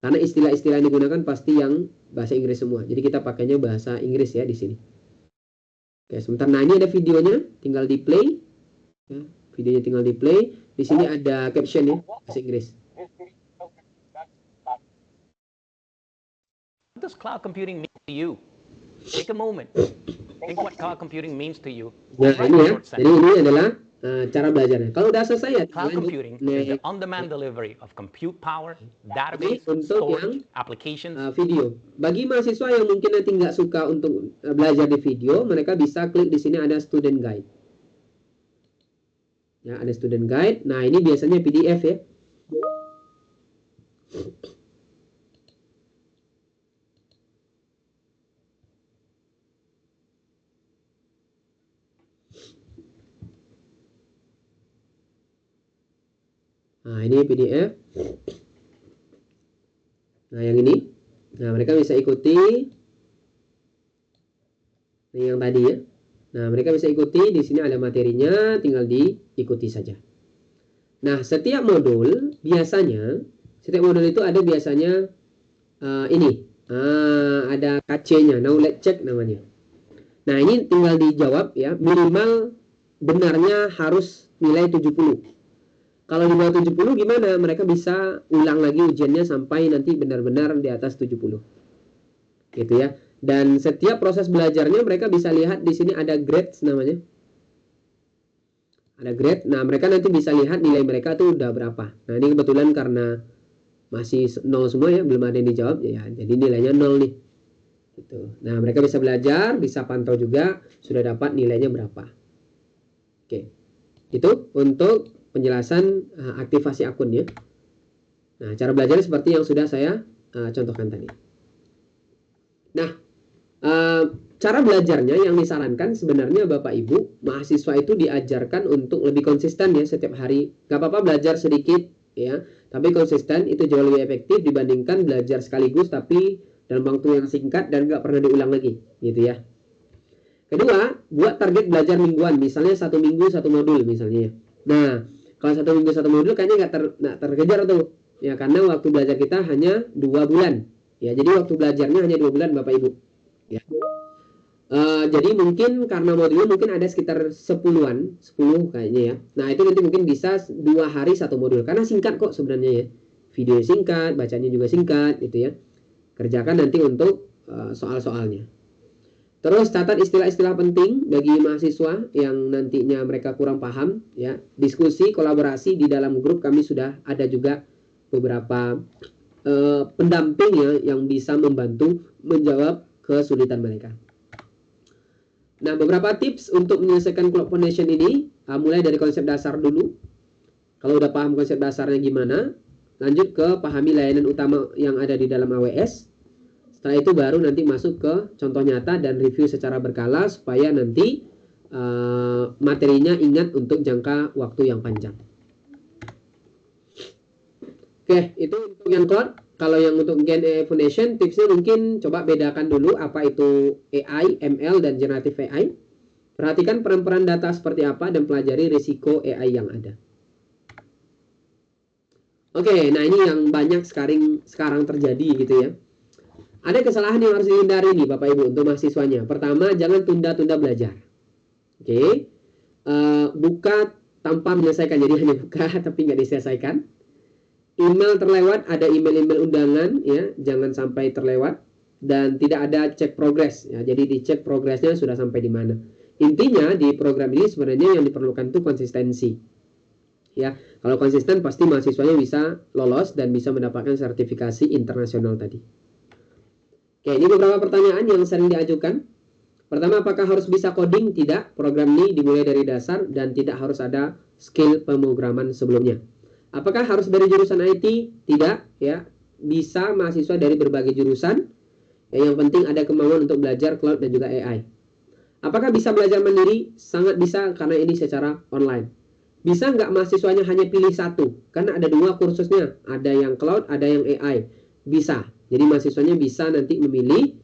Karena istilah-istilah yang digunakan pasti yang bahasa Inggris semua. Jadi kita pakainya bahasa Inggris ya di sini. Oke, sebentar. Nah, ini ada videonya, tinggal di play. Ya, videonya tinggal di play. Di sini ada caption ya, bahasa Inggris. does cloud computing mean to you? Take a moment. Think what cloud computing means to you. Nah, Write ini a ya. short Jadi sentence. ini adalah cara belajarnya. Kalau udah selesai ya, Cloud lanjut computing is the naik on-demand delivery of compute power, ini database, untuk yang storage, applications. video. Bagi mahasiswa yang mungkin nanti nggak suka untuk belajar di video, mereka bisa klik di sini ada student guide. Ya, ada student guide. Nah, ini biasanya PDF ya. Nah, ini PDF. Nah, yang ini. Nah, mereka bisa ikuti. Ini yang tadi ya. Nah, mereka bisa ikuti. Di sini ada materinya, tinggal diikuti saja. Nah, setiap modul itu ada biasanya ini. Ada KC-nya, knowledge check namanya. Nah, ini tinggal dijawab ya. Minimal benarnya harus nilai 70. Kalau di bawah 70 gimana? Mereka bisa ulang lagi ujiannya sampai nanti benar-benar di atas 70. Gitu ya. Dan setiap proses belajarnya mereka bisa lihat di sini ada grades namanya. Ada grade. Nah, mereka nanti bisa lihat nilai mereka tuh udah berapa. Nah, ini kebetulan karena masih 0 semua ya, belum ada yang dijawab ya. Jadi nilainya 0 nih. Gitu. Nah, mereka bisa belajar, bisa pantau juga sudah dapat nilainya berapa. Oke. Itu untuk penjelasan aktivasi akun ya. Nah, cara belajarnya seperti yang sudah saya contohkan tadi. Nah, cara belajarnya yang disarankan sebenarnya Bapak Ibu, mahasiswa itu diajarkan untuk lebih konsisten ya setiap hari. Gak apa-apa belajar sedikit ya, tapi konsisten itu jauh lebih efektif dibandingkan belajar sekaligus tapi dalam waktu yang singkat dan gak pernah diulang lagi gitu ya. Kedua, buat target belajar mingguan, misalnya 1 minggu 1 modul misalnya. Nah, kalau 1 minggu 1 modul kayaknya nggak terkejar tuh. Ya, karena waktu belajar kita hanya 2 bulan. Ya, jadi waktu belajarnya hanya 2 bulan Bapak Ibu. Ya. Jadi mungkin karena modulnya mungkin ada sekitar 10 kayaknya ya. Nah, itu nanti mungkin bisa 2 hari 1 modul. Karena singkat kok sebenarnya ya. Video singkat, bacanya juga singkat gitu ya. Kerjakan nanti untuk soal-soalnya. Terus catat istilah-istilah penting bagi mahasiswa yang nantinya mereka kurang paham ya. Diskusi, kolaborasi di dalam grup kami sudah ada juga beberapa pendamping ya yang bisa membantu menjawab kesulitan mereka. Nah, beberapa tips untuk menyelesaikan cloud foundation ini mulai dari konsep dasar dulu. Kalau udah paham konsep dasarnya gimana, lanjut ke pahami layanan utama yang ada di dalam AWS. Setelah itu baru nanti masuk ke contoh nyata dan review secara berkala supaya nanti materinya ingat untuk jangka waktu yang panjang. Oke, itu untuk yang cloud. Kalau yang untuk Gen AI Foundation, tipsnya mungkin coba bedakan dulu apa itu AI, ML, dan Generative AI. Perhatikan peran-peran data seperti apa dan pelajari risiko AI yang ada. Oke, nah ini yang banyak sekarang terjadi gitu ya. Ada kesalahan yang harus dihindari nih Bapak Ibu untuk mahasiswanya. Pertama, jangan tunda-tunda belajar. Oke. Buka tanpa menyelesaikan. Jadi hanya buka tapi nggak diselesaikan. Email terlewat, ada email-email undangan ya, jangan sampai terlewat. Dan tidak ada cek progres ya. Jadi dicek progresnya sudah sampai di mana. Intinya di program ini sebenarnya yang diperlukan itu konsistensi. Ya, kalau konsisten pasti mahasiswanya bisa lolos dan bisa mendapatkan sertifikasi internasional tadi. Oke, ini beberapa pertanyaan yang sering diajukan. Pertama, apakah harus bisa coding? Tidak. Program ini dimulai dari dasar dan tidak harus ada skill pemrograman sebelumnya. Apakah harus dari jurusan IT? Tidak. Ya, bisa mahasiswa dari berbagai jurusan. Yang penting ada kemauan untuk belajar cloud dan juga AI. Apakah bisa belajar mandiri? Sangat bisa karena ini secara online. Bisa nggak mahasiswanya hanya pilih satu? Karena ada 2 kursusnya. Ada yang cloud, ada yang AI. Bisa. Jadi mahasiswanya bisa nanti memilih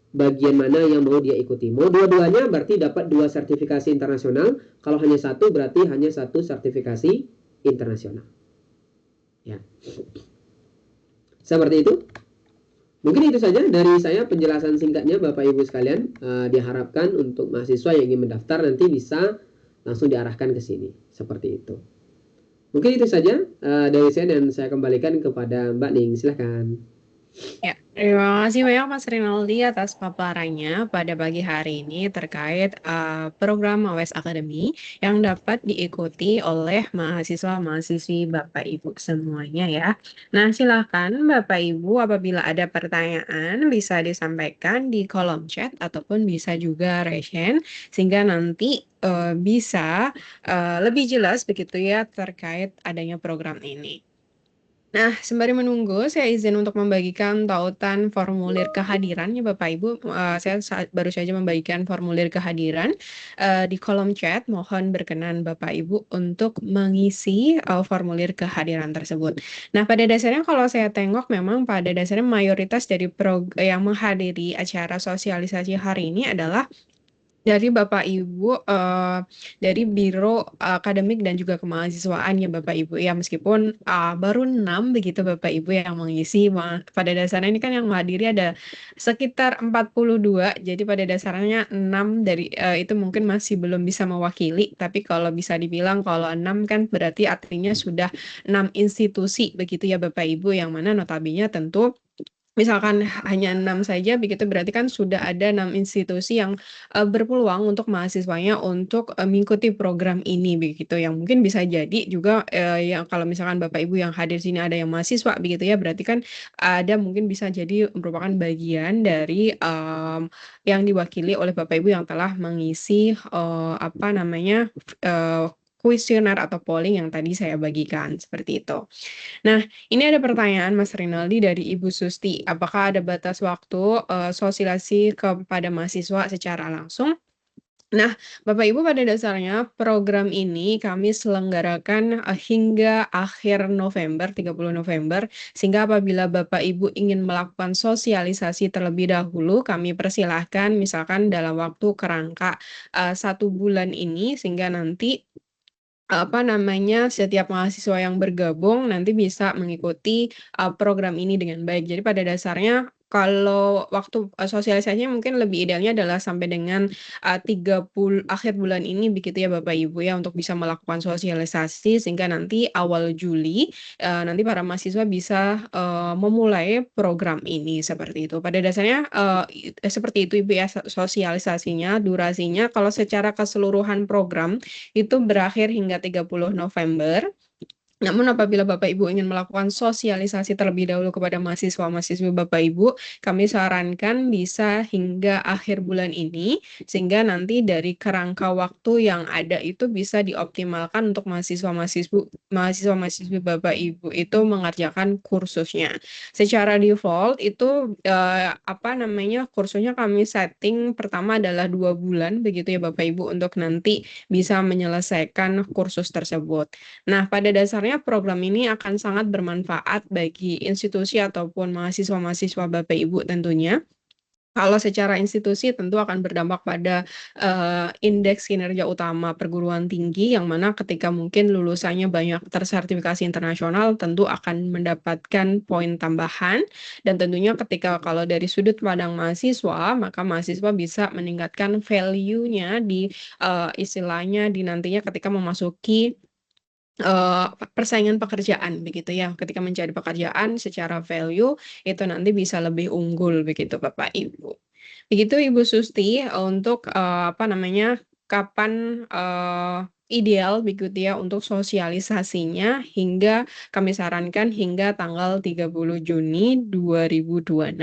bagian mana yang mau dia ikuti. Mau dua-duanya berarti dapat 2 sertifikasi internasional. Kalau hanya satu berarti hanya 1 sertifikasi internasional. Ya. Seperti itu. Mungkin itu saja dari saya penjelasan singkatnya Bapak Ibu sekalian. Diharapkan untuk mahasiswa yang ingin mendaftar nanti bisa langsung diarahkan ke sini. Seperti itu. Mungkin itu saja dari saya dan saya kembalikan kepada Mbak Ning. Silahkan. Ya, Terima kasih banyak Mas Rinaldi atas paparannya pada pagi hari ini terkait program AWS Academy yang dapat diikuti oleh mahasiswa-mahasiswi Bapak Ibu semuanya ya. Nah, silakan Bapak Ibu apabila ada pertanyaan bisa disampaikan di kolom chat ataupun bisa juga raise hand sehingga nanti bisa lebih jelas begitu ya terkait adanya program ini. Nah, sembari menunggu, saya izin untuk membagikan tautan formulir kehadiran ya Bapak Ibu. Baru saja membagikan formulir kehadiran di kolom chat. Mohon berkenan Bapak Ibu untuk mengisi formulir kehadiran tersebut. Nah, pada dasarnya kalau saya tengok memang pada dasarnya mayoritas dari yang menghadiri acara sosialisasi hari ini adalah dari Bapak Ibu dari Biro Akademik dan juga Kemahasiswaan ya Bapak Ibu ya meskipun baru 6 begitu Bapak Ibu yang mengisi pada dasarnya ini kan yang menghadiri ada sekitar 42 jadi pada dasarnya 6 dari itu mungkin masih belum bisa mewakili tapi kalau bisa dibilang kalau 6 kan berarti artinya sudah 6 institusi begitu ya Bapak Ibu yang mana notabene tentu misalkan hanya 6 saja, begitu berarti kan sudah ada 6 institusi yang berpeluang untuk mahasiswanya untuk mengikuti program ini begitu. Yang mungkin bisa jadi juga yang kalau misalkan Bapak Ibu yang hadir sini ada yang mahasiswa begitu ya, berarti kan ada mungkin bisa jadi merupakan bagian dari yang diwakili oleh Bapak Ibu yang telah mengisi apa namanya kuesioner atau polling yang tadi saya bagikan seperti itu. Nah, ini ada pertanyaan Mas Rinaldi dari Ibu Susti. Apakah ada batas waktu sosialisasi kepada mahasiswa secara langsung? Nah, Bapak Ibu pada dasarnya program ini kami selenggarakan hingga akhir November, 30 November, sehingga apabila Bapak Ibu ingin melakukan sosialisasi terlebih dahulu, kami persilahkan misalkan dalam waktu kerangka 1 bulan ini, sehingga nanti apa namanya, setiap mahasiswa yang bergabung nanti bisa mengikuti, program ini dengan baik. Jadi pada dasarnya kalau waktu, sosialisasinya mungkin lebih idealnya adalah sampai dengan, 30 akhir bulan ini begitu ya Bapak Ibu ya, untuk bisa melakukan sosialisasi sehingga nanti awal Juli, nanti para mahasiswa bisa, memulai program ini, seperti itu. Pada dasarnya, seperti itu Ibu ya sosialisasinya, durasinya. Kalau secara keseluruhan program itu berakhir hingga 30 November. Namun apabila Bapak Ibu ingin melakukan sosialisasi terlebih dahulu kepada mahasiswa-mahasiswi Bapak Ibu, kami sarankan bisa hingga akhir bulan ini, sehingga nanti dari kerangka waktu yang ada itu bisa dioptimalkan untuk mahasiswa-mahasiswi Bapak Ibu itu mengerjakan kursusnya. Secara default itu apa namanya kursusnya kami setting pertama adalah 2 bulan begitu ya Bapak Ibu untuk nanti bisa menyelesaikan kursus tersebut. Nah, pada dasarnya program ini akan sangat bermanfaat bagi institusi ataupun mahasiswa-mahasiswa Bapak Ibu tentunya. Kalau secara institusi tentu akan berdampak pada indeks kinerja utama perguruan tinggi yang mana ketika mungkin lulusannya banyak tersertifikasi internasional tentu akan mendapatkan poin tambahan dan tentunya ketika kalau dari sudut pandang mahasiswa maka mahasiswa bisa meningkatkan value-nya di istilahnya di nantinya ketika memasuki persaingan pekerjaan begitu ya. Ketika mencari pekerjaan secara value itu nanti bisa lebih unggul begitu Bapak Ibu. Begitu Ibu Susti untuk apa namanya kapan ideal begitu ya untuk sosialisasinya hingga kami sarankan hingga tanggal 30 Juni 2026.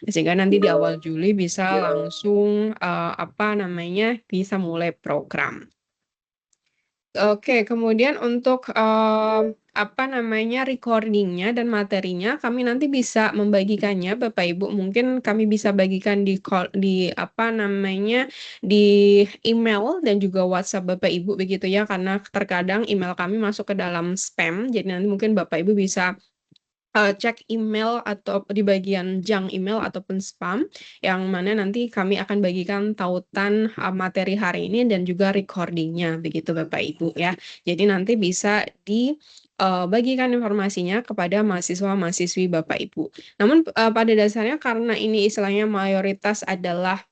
Sehingga nanti di awal Juli bisa langsung apa namanya bisa mulai program. Oke, kemudian untuk, apa namanya, recording-nya dan materinya kami nanti bisa membagikannya Bapak Ibu, mungkin kami bisa bagikan di apa namanya, di email dan juga WhatsApp Bapak Ibu begitu ya, karena terkadang email kami masuk ke dalam spam, jadi nanti mungkin Bapak Ibu bisa cek email atau di bagian junk email ataupun spam, yang mana nanti kami akan bagikan tautan materi hari ini dan juga recording-nya begitu Bapak Ibu ya. Jadi nanti bisa bagikan informasinya kepada mahasiswa-mahasiswi Bapak Ibu. Namun pada dasarnya karena ini istilahnya mayoritas adalah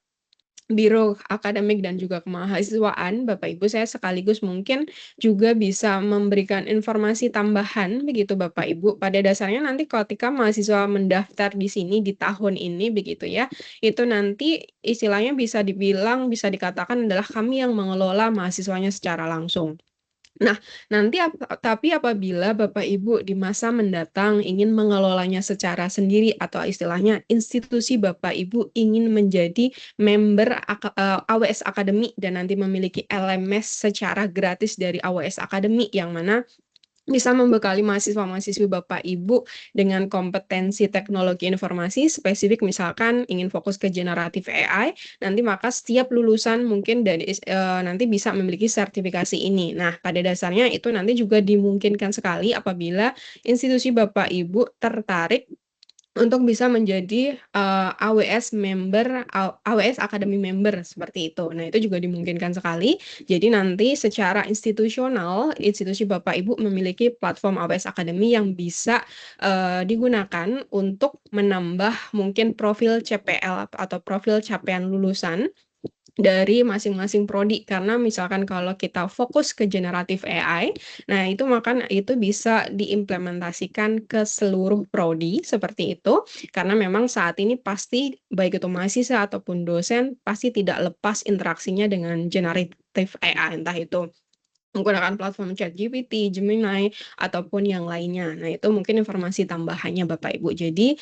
Biro Akademik dan juga Kemahasiswaan, Bapak Ibu, saya sekaligus mungkin juga bisa memberikan informasi tambahan begitu Bapak Ibu. Pada dasarnya nanti ketika mahasiswa mendaftar di sini di tahun ini begitu ya, itu nanti istilahnya bisa dibilang, bisa dikatakan adalah kami yang mengelola mahasiswanya secara langsung. Nah, nanti tapi apabila Bapak Ibu di masa mendatang ingin mengelolanya secara sendiri atau istilahnya institusi Bapak Ibu ingin menjadi member AWS Academy dan nanti memiliki LMS secara gratis dari AWS Academy yang mana bisa membekali mahasiswa-mahasiswi Bapak Ibu dengan kompetensi teknologi informasi spesifik misalkan ingin fokus ke generatif AI, nanti maka setiap lulusan mungkin dari nanti bisa memiliki sertifikasi ini. Nah, pada dasarnya itu nanti juga dimungkinkan sekali apabila institusi Bapak Ibu tertarik untuk bisa menjadi AWS member, AWS Academy member seperti itu. Nah, itu juga dimungkinkan sekali. Jadi nanti secara institusional, institusi Bapak Ibu memiliki platform AWS Academy yang bisa digunakan untuk menambah mungkin profil CPL atau profil capaian lulusan dari masing-masing prodi karena misalkan kalau kita fokus ke generatif AI, nah itu maka itu bisa diimplementasikan ke seluruh prodi seperti itu karena memang saat ini pasti baik itu mahasiswa ataupun dosen pasti tidak lepas interaksinya dengan generatif AI entah itu menggunakan platform ChatGPT, Gemini, ataupun yang lainnya. Nah, itu mungkin informasi tambahannya Bapak Ibu. Jadi,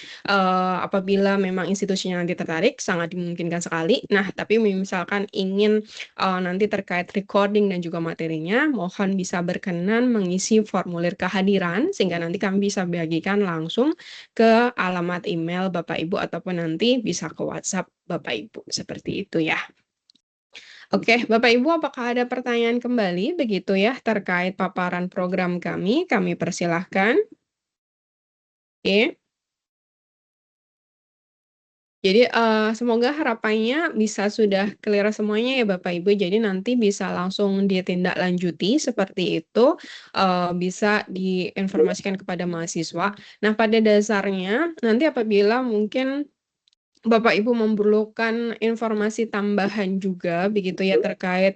apabila memang institusinya nanti tertarik, sangat dimungkinkan sekali. Nah, tapi misalkan ingin nanti terkait recording dan juga materinya, mohon bisa berkenan mengisi formulir kehadiran, sehingga nanti kami bisa bagikan langsung ke alamat email Bapak Ibu, ataupun nanti bisa ke WhatsApp Bapak Ibu. Seperti itu ya. Oke, Bapak Ibu, apakah ada pertanyaan kembali begitu ya terkait paparan program kami? Kami persilahkan. Oke. Jadi semoga harapannya bisa sudah clear semuanya ya Bapak Ibu. Jadi nanti bisa langsung ditindaklanjuti seperti itu, bisa diinformasikan kepada mahasiswa. Nah, pada dasarnya nanti apabila mungkin Bapak Ibu memerlukan informasi tambahan juga begitu ya terkait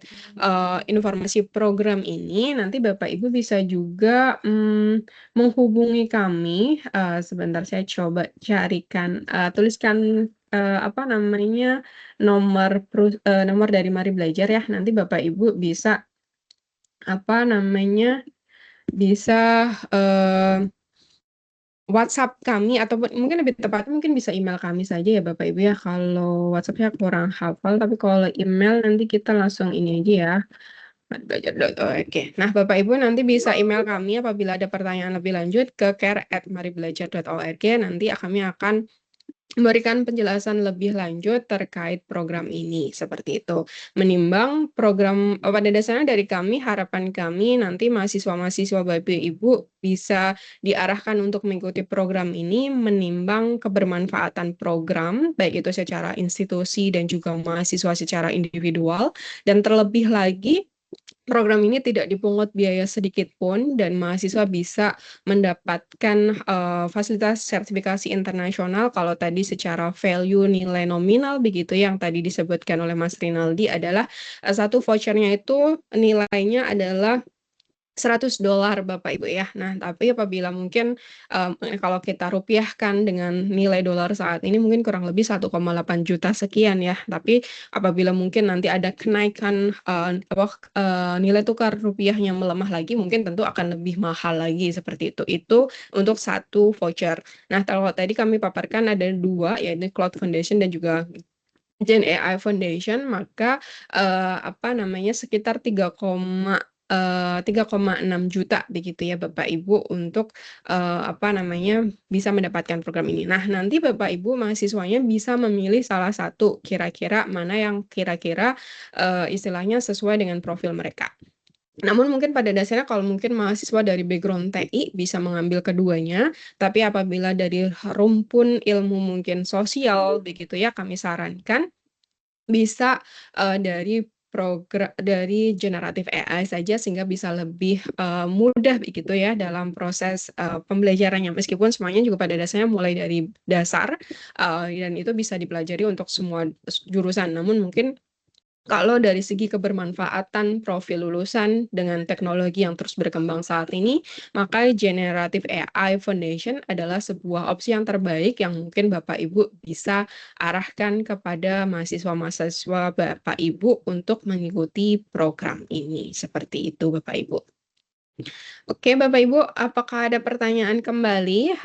informasi program ini, nanti Bapak Ibu bisa juga menghubungi kami. Sebentar saya coba carikan, tuliskan apa namanya nomor dari Mari Belajar ya. Nanti Bapak Ibu bisa apa namanya bisa WhatsApp kami ataupun mungkin lebih tepatnya mungkin bisa email kami saja ya Bapak Ibu ya. Kalau WhatsApp-nya kurang hafal, tapi kalau email nanti kita langsung ini aja ya. Oke. Nah, Bapak Ibu nanti bisa email kami apabila ada pertanyaan lebih lanjut ke care@maribelajar.org. Nanti kami akan memberikan penjelasan lebih lanjut terkait program ini seperti itu. Menimbang program pada dasarnya dari kami harapan kami nanti mahasiswa-mahasiswa Bapak Ibu bisa diarahkan untuk mengikuti program ini menimbang kebermanfaatan program baik itu secara institusi dan juga mahasiswa secara individual dan terlebih lagi program ini tidak dipungut biaya sedikit pun dan mahasiswa bisa mendapatkan fasilitas sertifikasi internasional kalau tadi secara value nilai nominal begitu yang tadi disebutkan oleh Mas Rinaldi adalah satu vouchernya itu nilainya adalah $100 Bapak Ibu ya. Nah, tapi apabila mungkin kalau kita rupiahkan dengan nilai dolar saat ini mungkin kurang lebih 1,8 juta sekian ya. Tapi apabila mungkin nanti ada kenaikan nilai tukar rupiahnya melemah lagi, mungkin tentu akan lebih mahal lagi seperti itu. Itu untuk satu voucher. Nah, kalau tadi kami paparkan ada dua, yaitu Cloud Foundation dan juga Gen AI Foundation, maka apa namanya sekitar 3,6 juta begitu ya Bapak Ibu untuk apa namanya bisa mendapatkan program ini. Nah, nanti Bapak Ibu mahasiswanya bisa memilih salah satu kira-kira mana yang kira-kira istilahnya sesuai dengan profil mereka. Namun mungkin pada dasarnya kalau mungkin mahasiswa dari background TI bisa mengambil keduanya, tapi apabila dari rumpun ilmu mungkin sosial begitu ya kami sarankan bisa dari dari generatif AI saja sehingga bisa lebih mudah begitu ya dalam proses pembelajarannya. Meskipun semuanya juga pada dasarnya mulai dari dasar dan itu bisa dipelajari untuk semua jurusan. Namun mungkin kalau dari segi kebermanfaatan profil lulusan dengan teknologi yang terus berkembang saat ini, maka Generative AI Foundation adalah sebuah opsi yang terbaik yang mungkin Bapak Ibu bisa arahkan kepada mahasiswa-mahasiswa Bapak Ibu untuk mengikuti program ini. Seperti itu Bapak Ibu. Oke, Bapak Ibu, apakah ada pertanyaan kembali?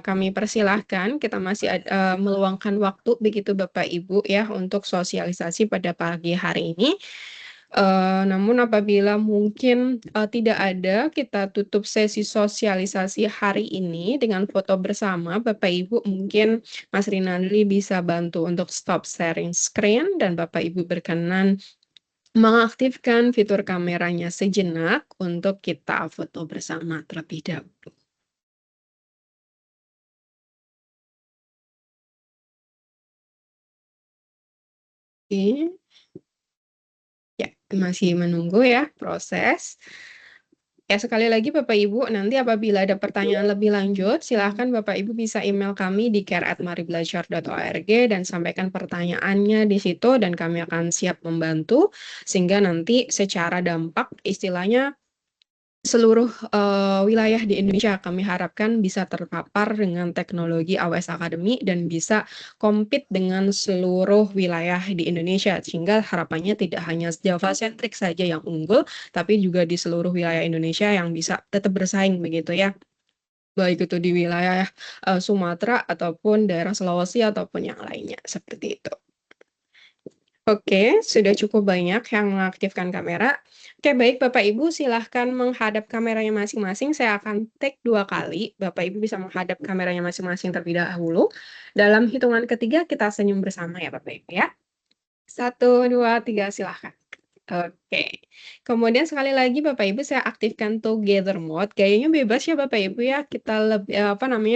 Kami persilahkan, kita masih meluangkan waktu begitu Bapak Ibu ya untuk sosialisasi pada pagi hari ini. Namun apabila mungkin tidak ada, kita tutup sesi sosialisasi hari ini dengan foto bersama. Bapak Ibu mungkin Mas Rinaldi bisa bantu untuk stop sharing screen dan Bapak Ibu berkenan mengaktifkan fitur kameranya sejenak untuk kita foto bersama terlebih dahulu. Oke. Ya, masih menunggu ya proses. Ya, sekali lagi Bapak Ibu, nanti apabila ada pertanyaan lebih lanjut, silahkan Bapak Ibu bisa email kami di care@maribelajar.org dan sampaikan pertanyaannya di situ dan kami akan siap membantu sehingga nanti secara dampak istilahnya seluruh wilayah di Indonesia kami harapkan bisa terpapar dengan teknologi AWS Academy dan bisa compete dengan seluruh wilayah di Indonesia sehingga harapannya tidak hanya Java centric saja yang unggul tapi juga di seluruh wilayah Indonesia yang bisa tetap bersaing begitu ya. Baik itu di wilayah Sumatera ataupun daerah Sulawesi ataupun yang lainnya seperti itu. Oke, sudah cukup banyak yang mengaktifkan kamera. Oke, baik Bapak Ibu silahkan menghadap kameranya masing-masing. Saya akan take 2 kali. Bapak Ibu bisa menghadap kameranya masing-masing terlebih dahulu. Dalam hitungan ketiga kita senyum bersama ya Bapak Ibu ya. 1, 2, 3 silahkan. Oke. Kemudian sekali lagi Bapak Ibu saya aktifkan together mode. Gayanya bebas ya Bapak Ibu ya. Kita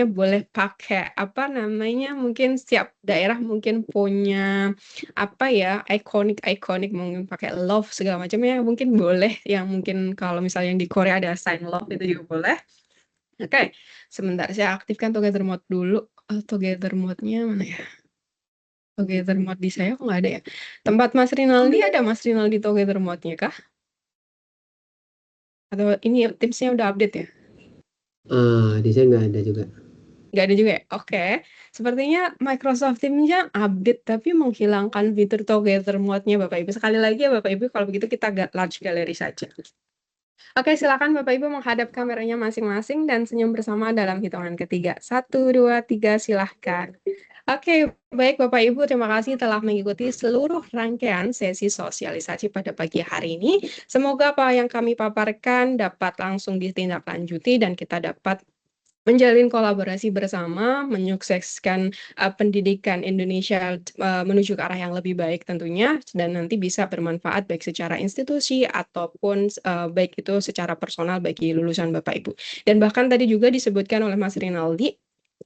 boleh pakai mungkin setiap daerah mungkin punya ikonik mungkin pakai love segala macam ya mungkin boleh yang mungkin kalau misalnya yang di Korea ada sign love itu juga boleh. Oke. Sebentar saya aktifkan together mode dulu. Together mode-nya mana ya? Together mode di saya kok nggak ada ya? Tempat Mas Rinaldi ada Mas Rinaldi together mode-nya kah? Atau ini Teams-nya udah update ya? Di saya nggak ada juga. Nggak ada juga ya? Oke. Sepertinya Microsoft Teams-nya update tapi menghilangkan fitur together mode-nya Bapak Ibu. Sekali lagi ya Bapak Ibu, kalau begitu kita large gallery saja. Oke, silakan Bapak Ibu menghadap kameranya masing-masing dan senyum bersama dalam hitungan ketiga. 1, 2, 3, silahkan. Oke, baik Bapak Ibu, terima kasih telah mengikuti seluruh rangkaian sesi sosialisasi pada pagi hari ini. Semoga apa yang kami paparkan dapat langsung ditindaklanjuti dan kita dapat menjalin kolaborasi bersama, menyukseskan pendidikan Indonesia menuju ke arah yang lebih baik tentunya, dan nanti bisa bermanfaat baik secara institusi ataupun baik itu secara personal bagi lulusan Bapak Ibu. Dan bahkan tadi juga disebutkan oleh Mas Rinaldi,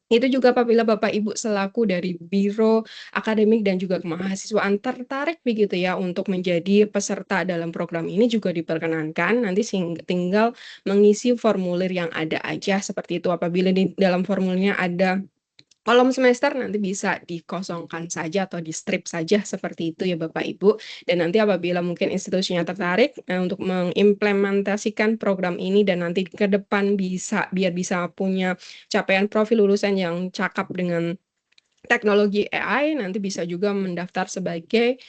itu juga apabila Bapak Ibu selaku dari Biro Akademik dan juga kemahasiswaan tertarik begitu ya untuk menjadi peserta dalam program ini juga diperkenankan. Nanti tinggal mengisi formulir yang ada aja seperti itu. Apabila di dalam formulirnya ada kolom semester nanti bisa dikosongkan saja atau di strip saja seperti itu ya Bapak Ibu. Dan nanti apabila mungkin institusinya tertarik untuk mengimplementasikan program ini dan nanti ke depan biar bisa punya capaian profil lulusan yang cakap dengan teknologi AI, nanti bisa juga mendaftar sebagai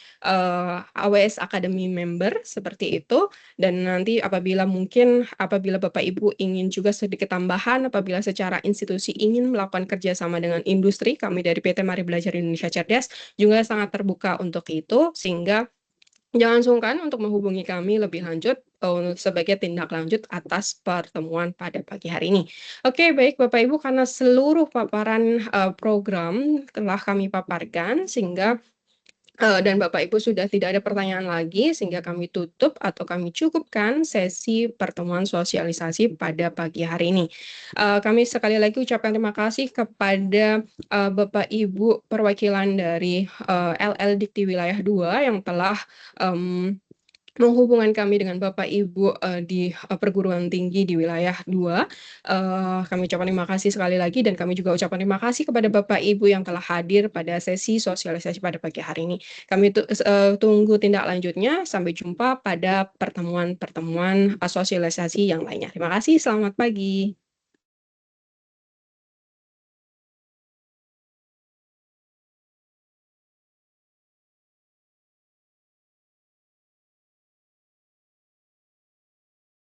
AWS Academy member seperti itu. Dan nanti apabila Bapak Ibu ingin juga sedikit tambahan, apabila secara institusi ingin melakukan kerjasama dengan industri, kami dari PT Mari Belajar Indonesia Cerdas juga sangat terbuka untuk itu, sehingga jangan sungkan untuk menghubungi kami lebih lanjut sebagai tindak lanjut atas pertemuan pada pagi hari ini. Oke, baik Bapak Ibu, karena seluruh paparan program telah kami paparkan sehingga dan Bapak Ibu sudah tidak ada pertanyaan lagi sehingga kami tutup atau kami cukupkan sesi pertemuan sosialisasi pada pagi hari ini. Kami sekali lagi ucapkan terima kasih kepada Bapak Ibu perwakilan dari LL Dikti Wilayah 2 yang telah menghubungkan kami dengan Bapak Ibu, di, perguruan tinggi di wilayah 2. Kami ucapkan terima kasih sekali lagi dan kami juga ucapkan terima kasih kepada Bapak Ibu yang telah hadir pada sesi sosialisasi pada pagi hari ini. Kami tunggu tindak lanjutnya, sampai jumpa pada pertemuan-pertemuan, sosialisasi yang lainnya. Terima kasih, selamat pagi.